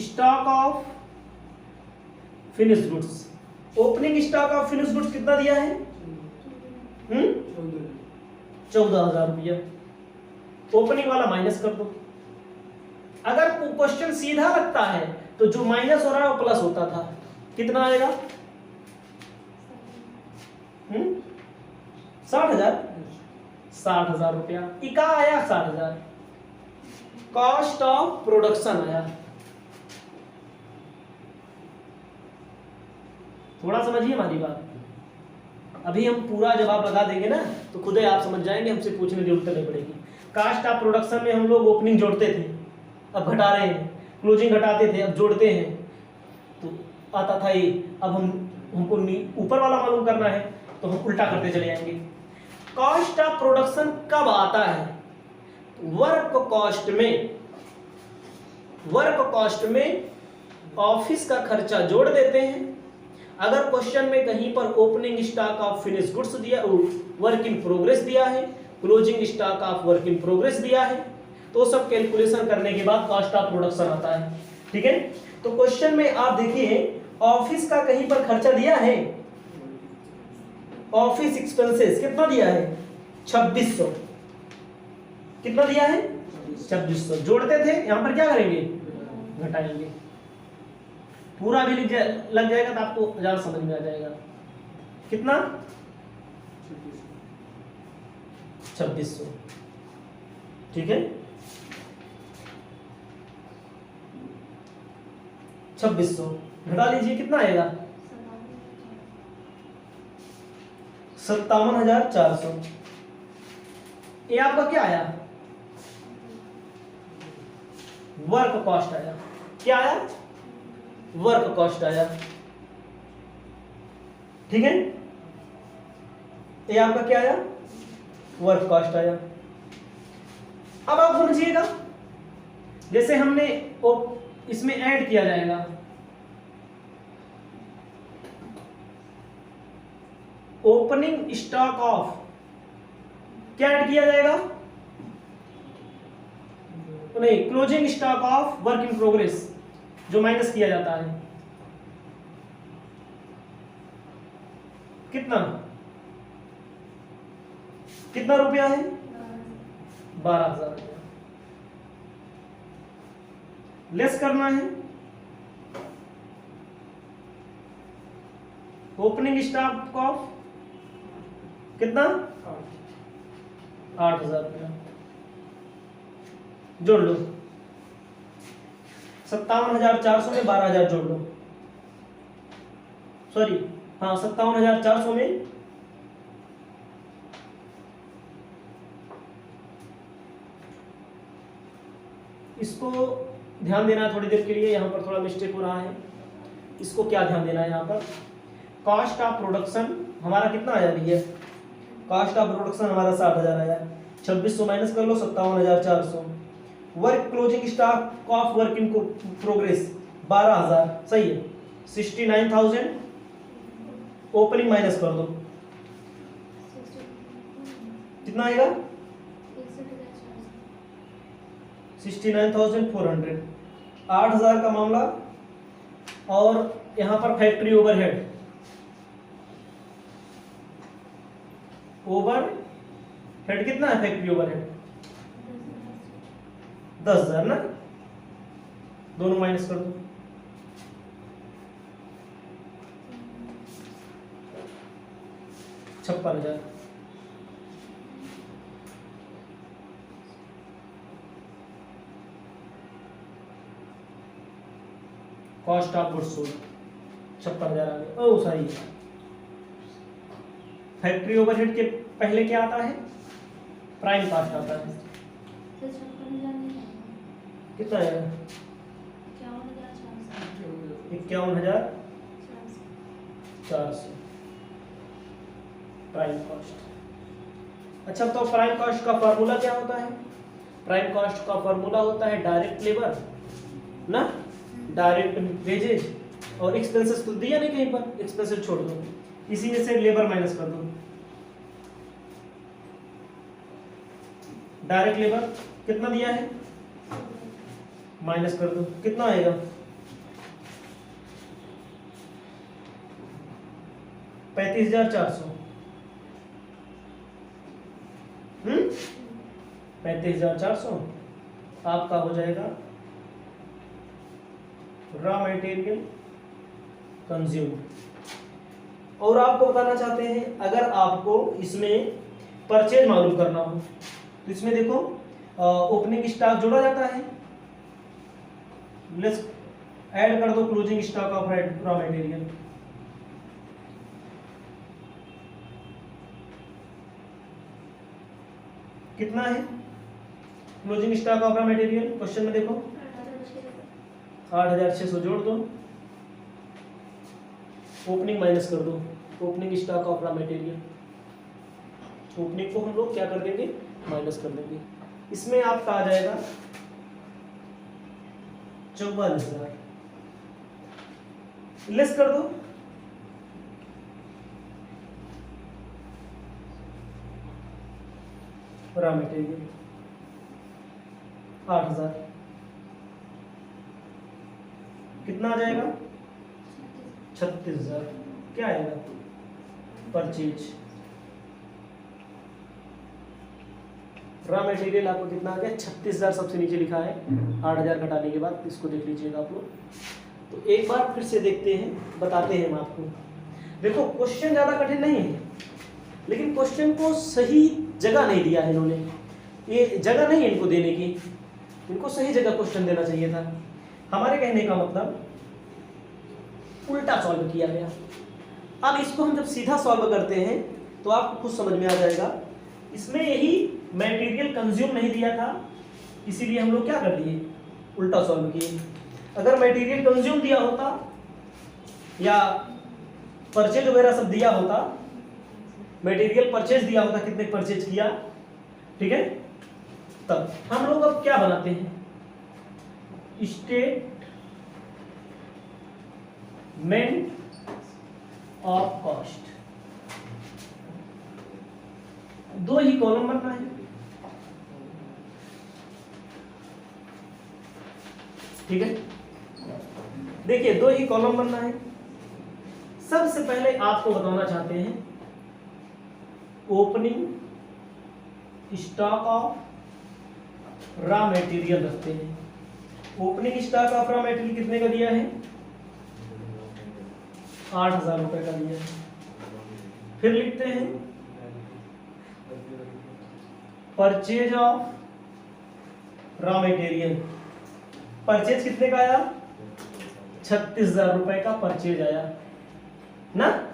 stock of finish goods, opening stock of finish goods कितना दिया है, 14,000 रुपया। ओपनिंग वाला माइनस कर दो। अगर क्वेश्चन सीधा लगता है तो जो माइनस हो रहा है वो प्लस होता था, कितना आएगा 60,000, 60,000 रुपया। इका आया 60,000, कॉस्ट ऑफ प्रोडक्शन आया। थोड़ा समझिए हमारी बात। अभी हम पूरा जवाब लगा देंगे ना तो खुद ही आप समझ जाएंगे, हमसे पूछने की जरूरत नहीं पड़ेगी। कास्ट ऑफ प्रोडक्शन में हम लोग ओपनिंग जोड़ते थे, अब घटा रहे हैं, क्लोजिंग घटाते थे, अब जोड़ते हैं, तो आता था ये। अब हमको ऊपर वाला मालूम करना है तो हम उल्टा करते चले जाएंगे। कॉस्ट ऑफ प्रोडक्शन कब आता है? वर्क कॉस्ट में ऑफिस का खर्चा जोड़ देते हैं। अगर क्वेश्चन में कहीं पर opening stock of finish goods दिया, वर्क इन प्रोग्रेस दिया है, closing stock of work in progress दिया है, तो सब कैलकुलेशन करने के बाद कॉस्ट ऑफ प्रोडक्शन आता है। ठीक है, तो क्वेश्चन में आप देखिए ऑफिस का कहीं पर खर्चा दिया है, ऑफिस एक्सपेंसेस कितना दिया है? 2600। कितना दिया है? 2600। जोड़ते थे, यहां पर क्या करेंगे? घटाएंगे। पूरा भी लग जाएगा तो आपको ज्यादा समझ में आ जाएगा। कितना? 2600। ठीक है, 2600 घटा लीजिए, कितना आएगा? 57,400। ये आपका क्या आया? वर्क कॉस्ट आया। क्या आया? वर्क कॉस्ट आया। ठीक है, ये आपका क्या आया? वर्क कॉस्ट आया। अब आप समझिएगा, जैसे हमने इसमें ऐड किया जाएगा, ओपनिंग स्टॉक ऑफ, क्या ऐड किया जाएगा? तो नहीं, closing stock of work in progress जो माइनस किया जाता है। कितना कितना रुपया है? 12,000 रुपया। लेस करना है ओपनिंग स्टॉक ऑफ कितना? 8,000 रुपया। जोड़ लो, 57,400 में 12,000 जोड़ लो। सॉरी, हाँ, 57,400 में इसको ध्यान देना है थोड़ी देर के लिए। यहां पर थोड़ा मिस्टेक हो रहा है, इसको क्या ध्यान देना है? यहां पर कॉस्ट ऑफ प्रोडक्शन हमारा कितना आया भैया? कॉस्ट ऑफ प्रोडक्शन हमारा 60,000 आया। 2600 माइनस कर लो, 57,400। Work closing stock of work in progress 12,000, सही है। 69,000 ओपनिंग माइनस कर दो, कितना आएगा? 69,400। 8,000 का मामला। और यहां पर फैक्ट्री ओवरहेड, ओवरहेड कितना है? फैक्ट्री ओवरहेड 10,000 ना, दोनों माइनस कर दो, 56,000। कॉस्ट ऑफ गुड्स सोल्ड 56,000 आ गया। ओ सॉरी, फैक्ट्री ओवरहेड के पहले क्या आता है? प्राइम कॉस्ट आता है। कितना है? 51,400 प्राइम कॉस्ट। अच्छा, तो प्राइम कॉस्ट का फॉर्मूला क्या होता है? प्राइम कॉस्ट का फॉर्मूला होता है डायरेक्ट लेबर ना, डायरेक्ट वेजेज, और एक्सपेंसेस तो दिया नहीं कहीं पर, एक्सपेंसेस छोड़ दो, इसी में से लेबर माइनस कर दो। डायरेक्ट लेबर कितना दिया है? माइनस कर दो, कितना आएगा? 35,400। 35,400 आपका हो जाएगा रॉ मटेरियल कंज्यूम। और आपको बताना चाहते हैं अगर आपको इसमें परचेज मालूम करना हो तो इसमें देखो ओपनिंग स्टॉक जोड़ा जाता है, लेट्स ऐड कर दो closing stock of raw material. कितना है closing stock of raw material? Question में देखो 8600 जोड़ दो, ओपनिंग माइनस कर दो, opening stock of raw material, opening को हम लोग क्या कर देंगे, माइनस कर देंगे। इसमें आपका आ जाएगा 44,000, लेस कर दो, रॉ मटेरियल 8,000, कितना आ जाएगा 36,000। क्या आएगा परचेज, रॉ मटेरियल आपको कितना आ गया 36,000 सबसे नीचे लिखा है, 8,000 घटाने के बाद इसको देख लीजिएगा आप लोग। तो एक बार फिर से देखते हैं, बताते हैं हम आपको। देखो क्वेश्चन ज़्यादा कठिन नहीं है, लेकिन क्वेश्चन को सही जगह नहीं दिया है इन्होंने, ये जगह नहीं है इनको देने की, इनको सही जगह क्वेश्चन देना चाहिए था। हमारे कहने का मतलब उल्टा सॉल्व किया गया। अब इसको हम जब सीधा सॉल्व करते हैं तो आपको खुद समझ में आ जाएगा। इसमें यही मटेरियल कंज्यूम नहीं दिया था, इसीलिए हम लोग क्या कर दिए, उल्टा सॉल्व किए। अगर मटेरियल कंज्यूम दिया होता या परचेज वगैरह सब दिया होता, मटेरियल परचेज दिया होता, कितने परचेज किया, ठीक है, तब हम लोग अब क्या बनाते हैं, स्टेटमेंट ऑफ कॉस्ट। दो ही कॉलम बनना है, ठीक है। देखिए दो ही कॉलम बनना है। सबसे पहले आपको बताना चाहते हैं opening stock of raw material रखते हैं। Opening stock of raw material कितने का दिया है, 8,000 रुपए का दिया है। फिर लिखते हैं purchase of raw material, purchase कितने का आया, 36,000 रुपए का परचेज आया ना।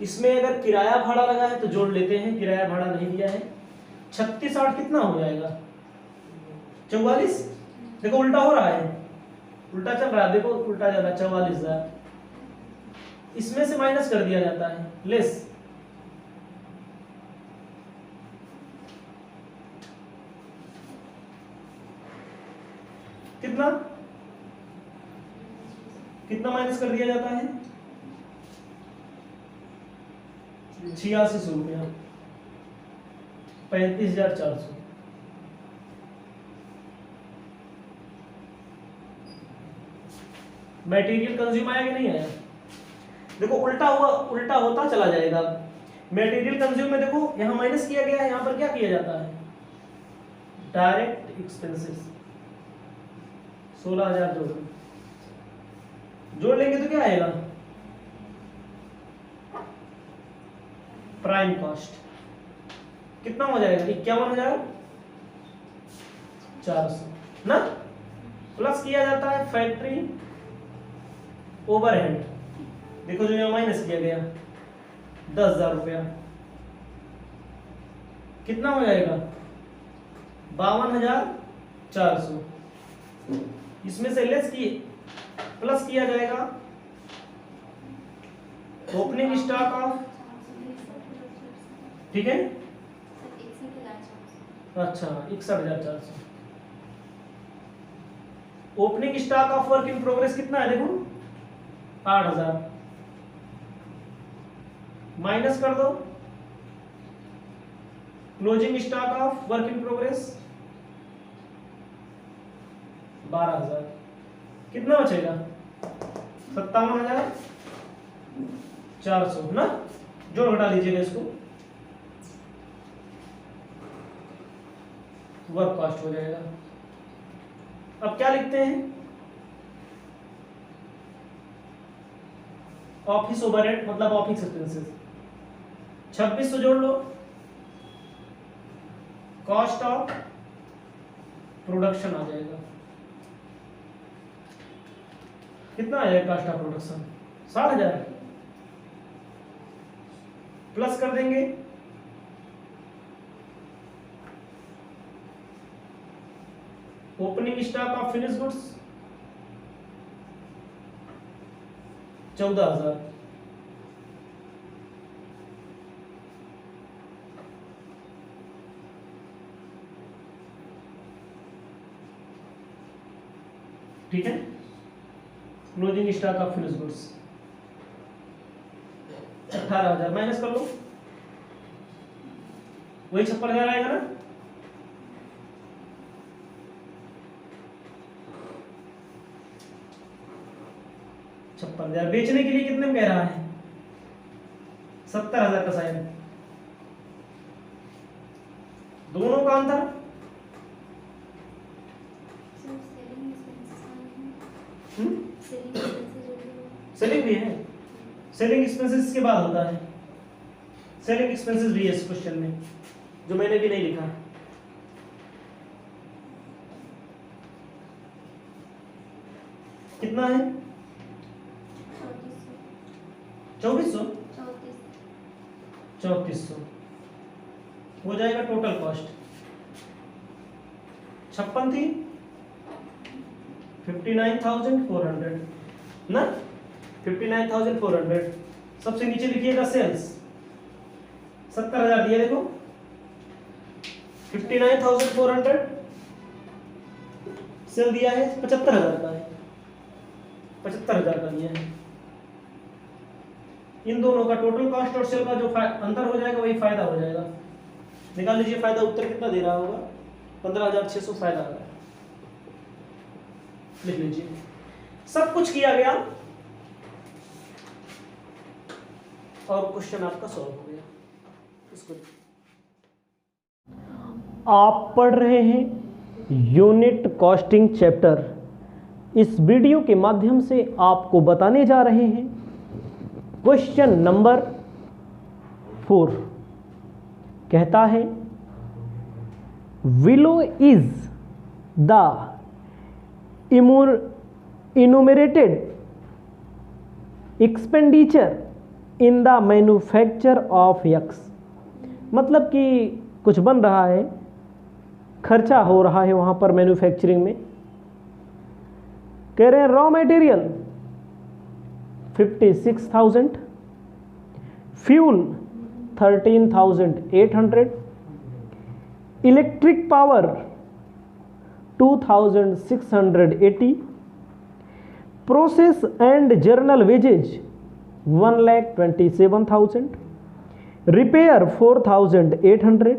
इसमें अगर किराया भाड़ा लगा है तो जोड़ लेते हैं, किराया भाड़ा नहीं दिया है। 36 8 कितना हो जाएगा, 44। देखो उल्टा हो रहा है, उल्टा चल रहा है, देखो उल्टा जा रहा है, 44,000 इसमें से माइनस कर दिया जाता है, लेस, कितना कितना माइनस कर दिया जाता है, 8600 रुपया, 35,400। मटेरियल कंज्यूम आया कि नहीं आया, देखो उल्टा हुआ, उल्टा होता चला जाएगा। मटेरियल कंज्यूम में देखो यहां माइनस किया गया है, यहां पर क्या किया जाता है, डायरेक्ट एक्सपेंसेस 16,000 जोड़ लेंगे तो क्या आएगा, प्राइम कॉस्ट कितना हो जाएगा, 51,400 ना। प्लस किया जाता है फैक्ट्री ओवरहेड, देखो जो यहाँ माइनस किया गया 10,000 रुपया, कितना हो जाएगा 52,400। इसमें से लेस किए प्लस किया जाएगा ओपनिंग स्टॉक ऑफ, ठीक है, अच्छा 61,400। Opening stock of work in progress कितना है, देखो 8,000 माइनस कर दो closing stock of work in progress 12,000, कितना बचेगा 57,400 ना। जोड़ घटा लीजिएगा इसको, वर्क कॉस्ट हो जाएगा। अब क्या लिखते हैं, ऑफिस ओवरहेड मतलब ऑफिस एक्सपेंसेस 2600 जोड़ लो, कॉस्ट ऑफ प्रोडक्शन आ जाएगा। कितना आ जाएगा कॉस्ट ऑफ प्रोडक्शन? 60,000 प्लस कर देंगे opening stock of finish goods 14,000, ठीक है। Closing stock of finish goods 18,000 minus कर लो, वही 56,000 आएगा ना। बेचने के लिए कितने में कह रहा है? 70,000 का शायद। दोनों का अंतर सेलिंग भी है, सेलिंग एक्सपेंसेस के बाद होता है, सेलिंग एक्सपेंसेस भी है इस क्वेश्चन में, जो मैंने भी नहीं लिखा। कितना है? 2400 3400 हो जाएगा टोटल कॉस्ट। 56 थी 59,400 ना, 59,400। सबसे नीचे लिखिएगा सेल्स 70,000 दिया, देखो 59,400 सेल दिया है, 75,000 का है, 75,000 का दिया है। इन दोनों का टोटल कॉस्ट और सेल का जो अंतर हो जाएगा वही फायदा हो जाएगा। निकाल लीजिए फायदा, उत्तर कितना दे रहा होगा? 15,600 फायदा आ रहा है। लिख लीजिए, सब कुछ किया गया और क्वेश्चन आपका सॉल्व हो गया। इसको आप पढ़ रहे हैं यूनिट कॉस्टिंग चैप्टर। इस वीडियो के माध्यम से आपको बताने जा रहे हैं क्वेश्चन नंबर 4। कहता है below is the enumerated expenditure in the manufacture of X। मतलब कि कुछ बन रहा है, खर्चा हो रहा है वहाँ पर मैन्युफैक्चरिंग में। कह रहे हैं raw material 56,000, fuel 13,800, electric power 2,680, process and general wages 1,27,000, repair 4,800,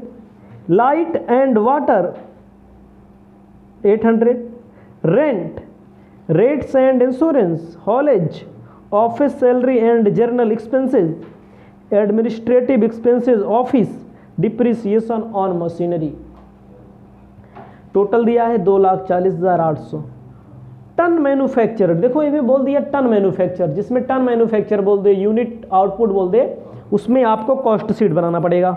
light and water 800, rent, rates and insurance, haulage, office salary and general expenses, administrative expenses, office, depreciation on machinery. Total दिया है 2,40,800। Ton manufacture, देखो इसमें बोल दिया ton manufacture, जिसमें ton manufacture बोल दे, unit output बोल दे, उसमें आपको कॉस्ट शीट बनाना पड़ेगा।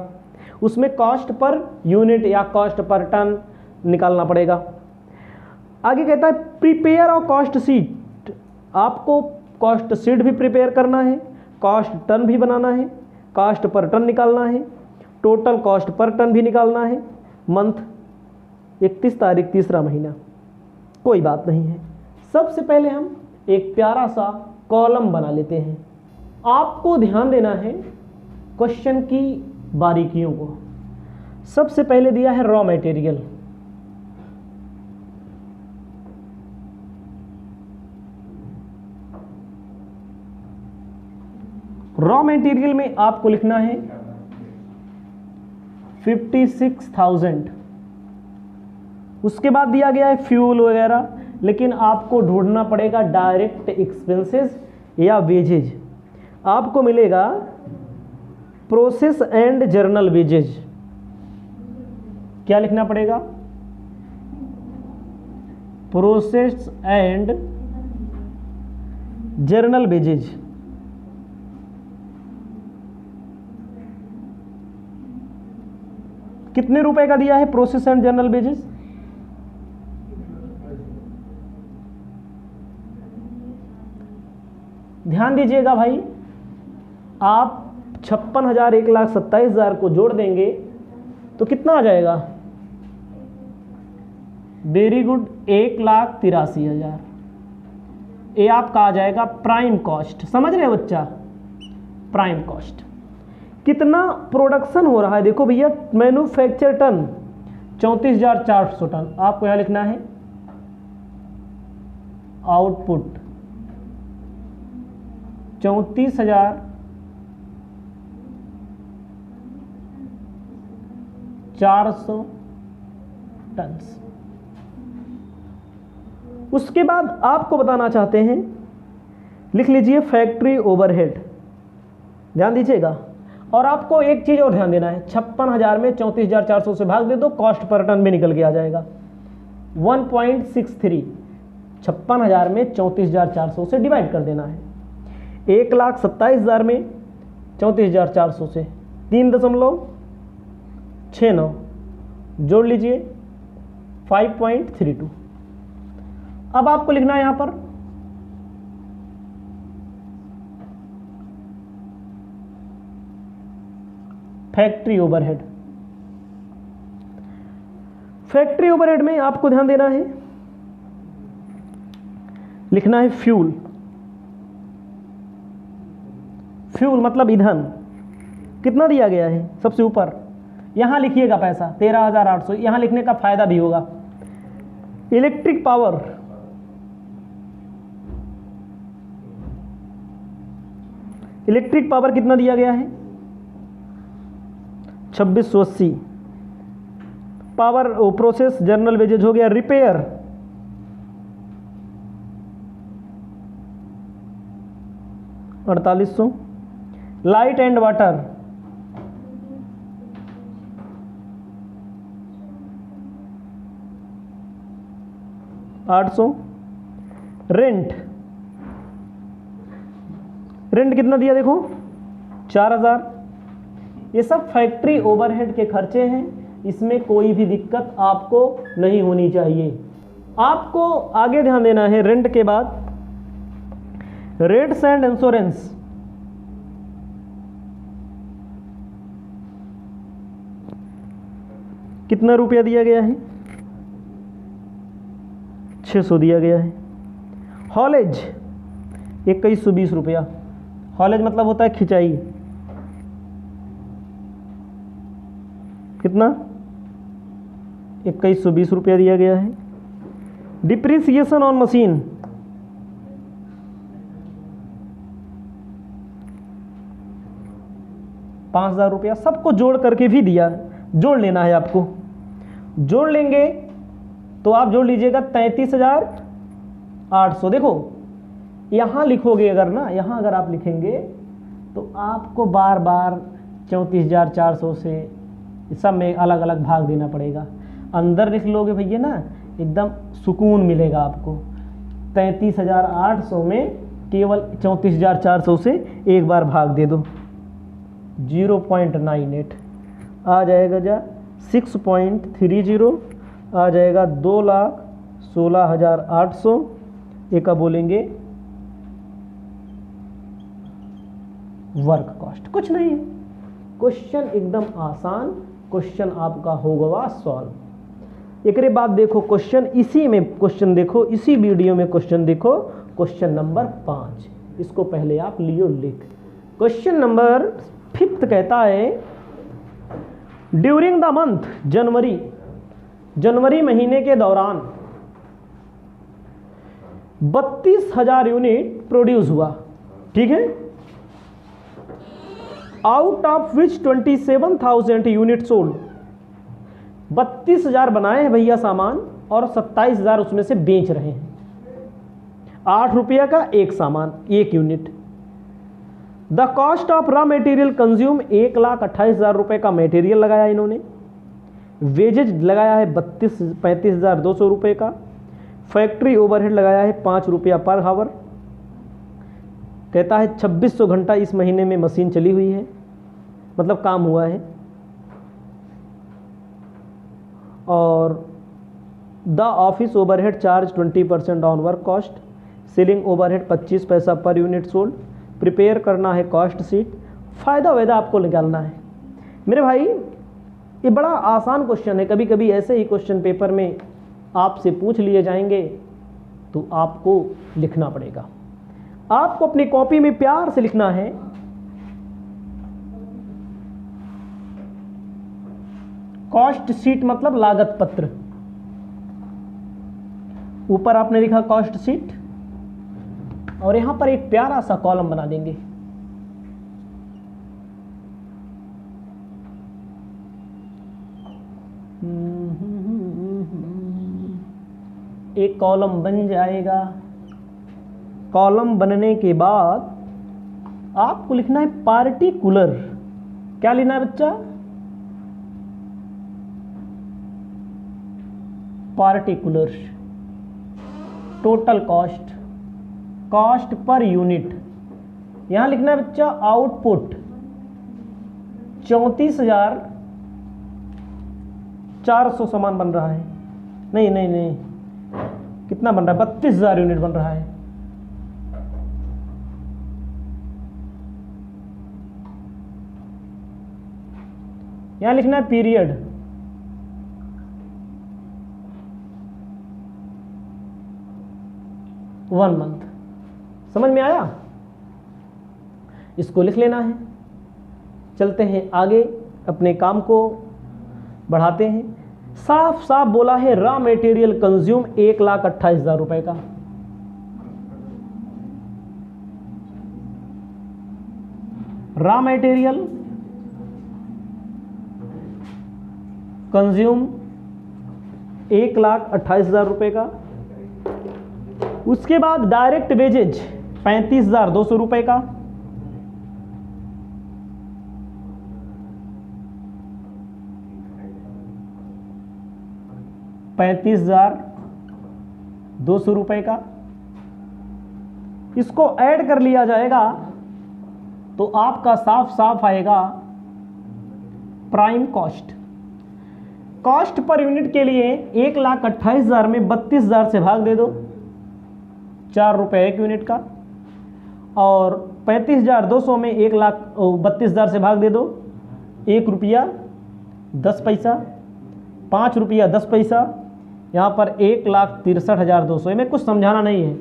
उसमें कॉस्ट पर यूनिट या कॉस्ट पर टन निकालना पड़ेगा। आगे कहता है प्रिपेयर और कॉस्ट शीट, आपको कॉस्ट शीट भी प्रिपेयर करना है, कॉस्ट टन भी बनाना है, कॉस्ट पर टन निकालना है, टोटल कॉस्ट पर टन भी निकालना है। मंथ 31 तारीख 3रा महीना। कोई बात नहीं है, सबसे पहले हम एक प्यारा सा कॉलम बना लेते हैं। आपको ध्यान देना है क्वेश्चन की बारीकियों को। सबसे पहले दिया है रॉ मटेरियल, रॉ मटेरियल में आपको लिखना है 56,000। उसके बाद दिया गया है फ्यूल वगैरह, लेकिन आपको ढूंढना पड़ेगा डायरेक्ट एक्सपेंसेस या वेजेज। आपको मिलेगा प्रोसेस एंड जर्नल वेजेज। क्या लिखना पड़ेगा? Process and general wages. कितने रुपए का दिया है प्रोसेस एंड जनरल वेजेस? ध्यान दीजिएगा भाई, आप 56,000 1,27,000 को जोड़ देंगे तो कितना आ जाएगा? Very good, 1,83,000। ये आपका आ जाएगा प्राइम कॉस्ट। समझ रहे हो बच्चा? Prime cost. कितना प्रोडक्शन हो रहा है देखो भैया, मैन्युफैक्चर टन 34,400 टन। आपको यहां लिखना है आउटपुट 34,400 टन। उसके बाद आपको बताना चाहते हैं, लिख लीजिए फैक्ट्री ओवरहेड। ध्यान दीजिएगा, और आपको एक चीज और ध्यान देना है, 56,000 में 34,400 से भाग दे दो, कॉस्ट पर टन में निकल के आ जाएगा 1.63। 56,000 में 34,400 से डिवाइड कर देना है। 1,27,000 में 34,400 से 3.69 जोड़ लीजिए 5.32। अब आपको लिखना है यहां पर फैक्ट्री ओवरहेड। फैक्ट्री ओवरहेड में आपको ध्यान देना है, लिखना है फ्यूल। फ्यूल मतलब ईंधन। कितना दिया गया है? सबसे ऊपर यहां लिखिएगा पैसा 13,800। यहां लिखने का फायदा भी होगा। इलेक्ट्रिक पावर, इलेक्ट्रिक पावर कितना दिया गया है? 2680। पावर प्रोसेस जनरल वेजेज हो गया। Repair 4800। Light and water 800। Rent, rent कितना दिया देखो 4,000। ये सब फैक्ट्री ओवरहेड के खर्चे हैं, इसमें कोई भी दिक्कत आपको नहीं होनी चाहिए। आपको आगे ध्यान देना है, रेंट के बाद रेट्स एंड इंश्योरेंस। कितना रुपया दिया गया है? 600 दिया गया है। हॉलेज 2120 रुपया। हॉलेज मतलब होता है खिंचाई। कितना? 2120 रुपया दिया गया है। डिप्रिसिएशन ऑन मशीन 5,000 रुपया। सबको जोड़ करके भी दिया, जोड़ लेना है आपको। जोड़ लेंगे तो आप जोड़ लीजिएगा 33,800। देखो यहाँ लिखोगे अगर ना, यहाँ अगर आप लिखेंगे तो आपको बार बार 34,400 से सब में अलग अलग भाग देना पड़ेगा। अंदर लिख लोगे भैया ना, एकदम सुकून मिलेगा आपको। 33,800 में केवल 34,400 से एक बार भाग दे दो, 0.98 आ जाएगा। जा 6.30 आ जाएगा 2,16,800। एक बोलेंगे वर्क कॉस्ट। कुछ नहीं है, क्वेश्चन एकदम आसान क्वेश्चन आपका होगा सॉल्व। एक बाद देखो क्वेश्चन, इसी में क्वेश्चन देखो, इसी वीडियो में क्वेश्चन देखो, क्वेश्चन नंबर 5। इसको पहले आप लियो लिख। क्वेश्चन नंबर 5 कहता है ड्यूरिंग द मंथ जनवरी, जनवरी महीने के दौरान 32,000 यूनिट प्रोड्यूस हुआ। ठीक है, out of which 27,000 unit sold. 32,000 बनाए हैं भैया सामान और 27,000 उसमें से बेच रहे हैं। 8 रुपया का एक सामान, एक unit. The cost of raw material consume 1,28,000 रुपये का मटेरियल लगाया इन्होंने। वेजेज लगाया है 35,200 रुपये का। फैक्ट्री ओवरहेड लगाया है 5 रुपया पर हावर। कहता है 2600 घंटा इस महीने में मशीन चली हुई है, मतलब काम हुआ है। और the office overhead charge 20% on work cost, ceiling overhead 25 पैसा पर यूनिट सोल्ड, प्रिपेयर करना है कॉस्ट शीट, फ़ायदा वैदा आपको निकालना है। मेरे भाई ये बड़ा आसान क्वेश्चन है, कभी कभी ऐसे ही क्वेश्चन पेपर में आपसे पूछ लिए जाएंगे तो आपको लिखना पड़ेगा। आपको अपनी कॉपी में प्यार से लिखना है कॉस्ट शीट मतलब लागत पत्र, ऊपर आपने लिखा कॉस्ट शीट और यहां पर एक प्यारा सा कॉलम बना देंगे। एक कॉलम बन जाएगा। कॉलम बनने के बाद आपको लिखना है पार्टिकुलर। क्या लिखना है बच्चा? Particular total cost, cost per unit. यहां लिखना है बच्चा आउटपुट 34,400 सामान बन रहा है। नहीं नहीं नहीं, कितना बन रहा है? 32,000 यूनिट बन रहा है। यहां लिखना है पीरियड, वन मंथ। समझ में आया? इसको लिख लेना है। चलते हैं आगे, अपने काम को बढ़ाते हैं। साफ साफ बोला है रॉ मटेरियल कंज्यूम 1,28,000 रुपए का। रॉ मटेरियल कंज्यूम 1,28,000 रुपए का। उसके बाद डायरेक्ट वेजेज 35,200 रुपए का। ₹35,200 का। इसको ऐड कर लिया जाएगा तो आपका साफ साफ आएगा prime cost. Cost per unit के लिए 1,28,000 में 32,000 से भाग दे दो, 4 रुपये एक यूनिट का। और 35,200 में 1,32,000 से भाग दे दो, 1 रुपया 10 पैसा, 5 रुपया 10 पैसा। यहाँ पर 1,63,200। में कुछ समझाना नहीं है।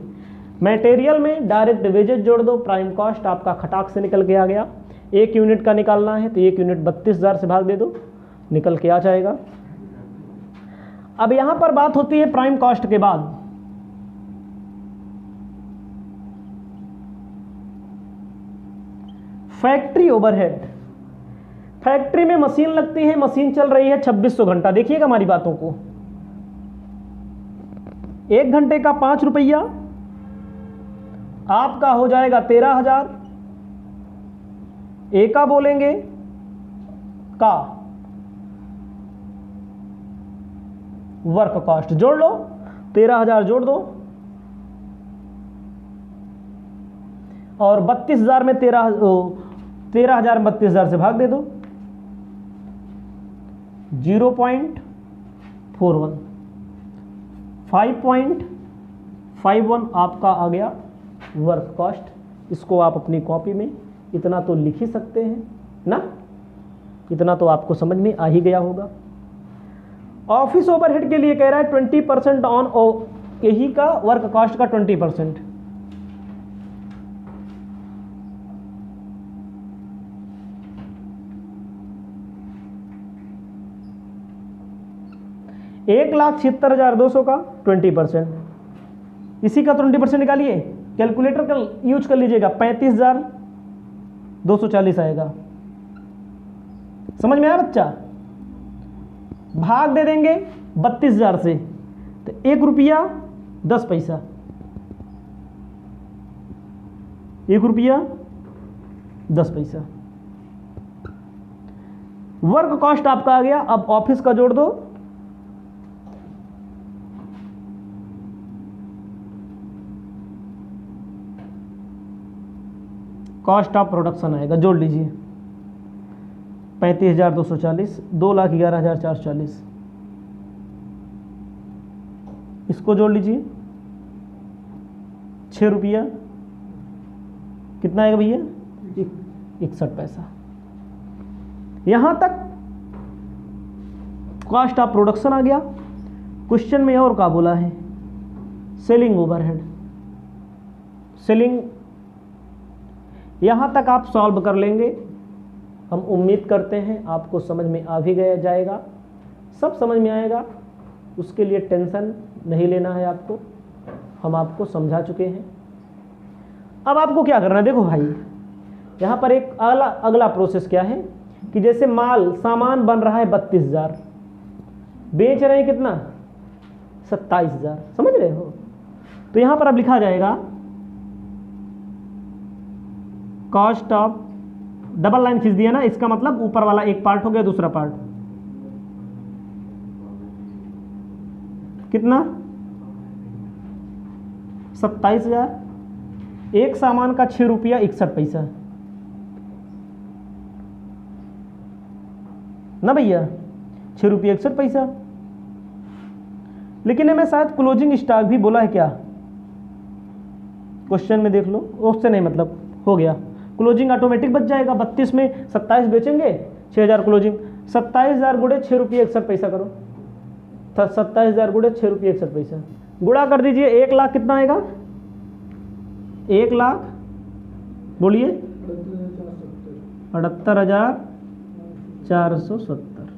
मटेरियल में डायरेक्ट वेजेज जोड़ दो, प्राइम कॉस्ट आपका खटाक से निकल के आ गया। 1 यूनिट का निकालना है तो 1 यूनिट 32,000 से भाग दे दो, निकल के आ जाएगा। अब यहाँ पर बात होती है प्राइम कॉस्ट के बाद फैक्ट्री ओवरहेड। फैक्ट्री में मशीन लगती है, मशीन चल रही है 2600 घंटा। देखिएगा हमारी बातों को, 1 घंटे का 5 रुपया, आपका हो जाएगा 13,000। एका बोलेंगे का वर्क कॉस्ट जोड़ लो, 13,000 जोड़ दो और 32,000 में 13,000 में 32,000 से भाग दे दो, 0.41, 5.51 आपका आ गया वर्क कॉस्ट। इसको आप अपनी कॉपी में इतना तो लिख ही सकते हैं ना, इतना तो आपको समझ में आ ही गया होगा। ऑफिस ओवरहेड के लिए कह रहा है 20% ऑन यही का वर्क कॉस्ट का 20%। $1,76,200 का 20%, इसी का 20% निकालिए। कैलकुलेटर का यूज कर लीजिएगा, 35,240 आएगा। समझ में आया बच्चा? भाग दे देंगे 32,000 से तो 1 रुपया 10 पैसा, 1 रुपया 10 पैसा वर्क कॉस्ट आपका आ गया। अब ऑफिस का जोड़ दो, कॉस्ट ऑफ प्रोडक्शन आएगा, जोड़ लीजिए 35,240, 2,11,440। इसको जोड़ लीजिए, 6 रुपया कितना आएगा भैया, 61 पैसा। यहां तक कॉस्ट ऑफ प्रोडक्शन आ गया। क्वेश्चन में और क्या बोला है, सेलिंग ओवरहेड। सेलिंग यहां तक आप सॉल्व कर लेंगे, हम उम्मीद करते हैं आपको समझ में आ भी गया जाएगा, सब समझ में आएगा, उसके लिए टेंशन नहीं लेना है आपको, हम आपको समझा चुके हैं। अब आपको क्या करना है, देखो भाई यहाँ पर एक अगला प्रोसेस क्या है कि जैसे सामान बन रहा है 32,000, बेच रहे हैं कितना, 27,000, समझ रहे हो। तो यहां पर अब लिखा जाएगा कॉस्ट ऑफ, डबल लाइन खींच दिया ना, इसका मतलब ऊपर वाला एक पार्ट हो गया, दूसरा पार्ट कितना, 27,000, एक सामान का 6 रुपया 61 पैसा ना भैया, 6 रुपया 61 पैसा। लेकिन हमें शायद क्लोजिंग स्टॉक भी बोला है क्या, क्वेश्चन में देख लो, उससे नहीं मतलब हो गया, क्लोजिंग ऑटोमेटिक बच जाएगा। 32 में 27 बेचेंगे, 6,000 क्लोजिंग, 27,000 गुड़े 6 रुपये 61 पैसा करो, 27,000 गुड़े 6 रुपये 61 पैसा, गुड़ा कर दीजिए, 1 लाख कितना आएगा, 1 लाख बोलिए 78,470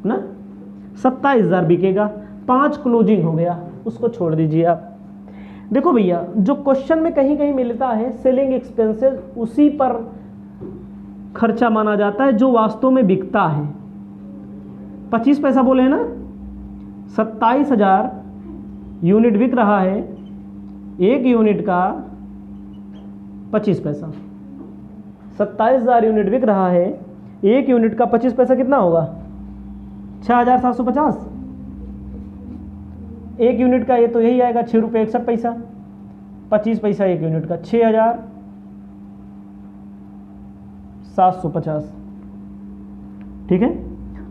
ना, 27,000 बिकेगा, 5 क्लोजिंग हो गया, उसको छोड़ दीजिए आप। देखो भैया जो क्वेश्चन में कहीं कहीं मिलता है सेलिंग एक्सपेंसेस, उसी पर खर्चा माना जाता है जो वास्तव में बिकता है। 25 पैसा बोले हैं ना, 27,000 यूनिट बिक रहा है, एक यूनिट का 25 पैसा, 27,000 यूनिट बिक रहा है, एक यूनिट का 25 पैसा कितना होगा, 6,750, एक यूनिट का ये तो यही आएगा 6 रुपये 61 पैसा, 25 पैसा एक यूनिट का, 6,750, ठीक है,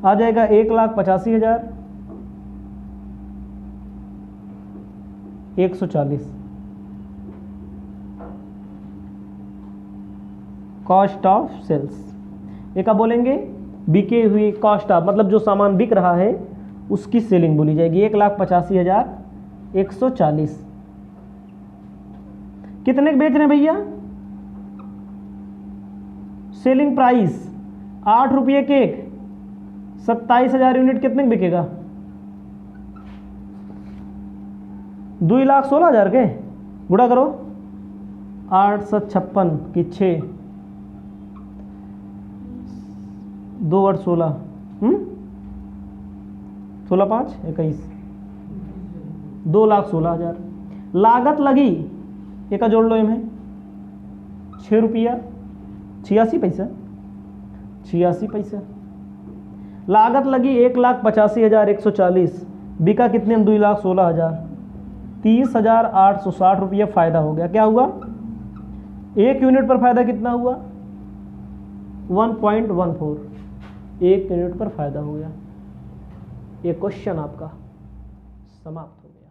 आ जाएगा 1,85,140 कॉस्ट ऑफ सेल्स। एक आप बोलेंगे बिके हुई कॉस्ट ऑफ, मतलब जो सामान बिक रहा है उसकी सेलिंग बोली जाएगी, 1,85,140। कितने बेच रहे हैं भैया, सेलिंग प्राइस 8 रुपये के एक, 27,000 यूनिट कितने में बिकेगा, 2,16,000 के, गुणा करो 856 की 6, 2 8 16, 16 5 21, 2,16,000 लागत लगी, एक जोड़ लो इनमें, 6 रुपया 86 पैसा, 86 पैसा, लागत लगी 1,85,140, बिका कितने में, 2,16,000, 30,860 रुपया फायदा हो गया। क्या हुआ, एक यूनिट पर फायदा कितना हुआ, 1.14, एक यूनिट पर फायदा हो गया। ये क्वेश्चन आपका समाप्त हो गया।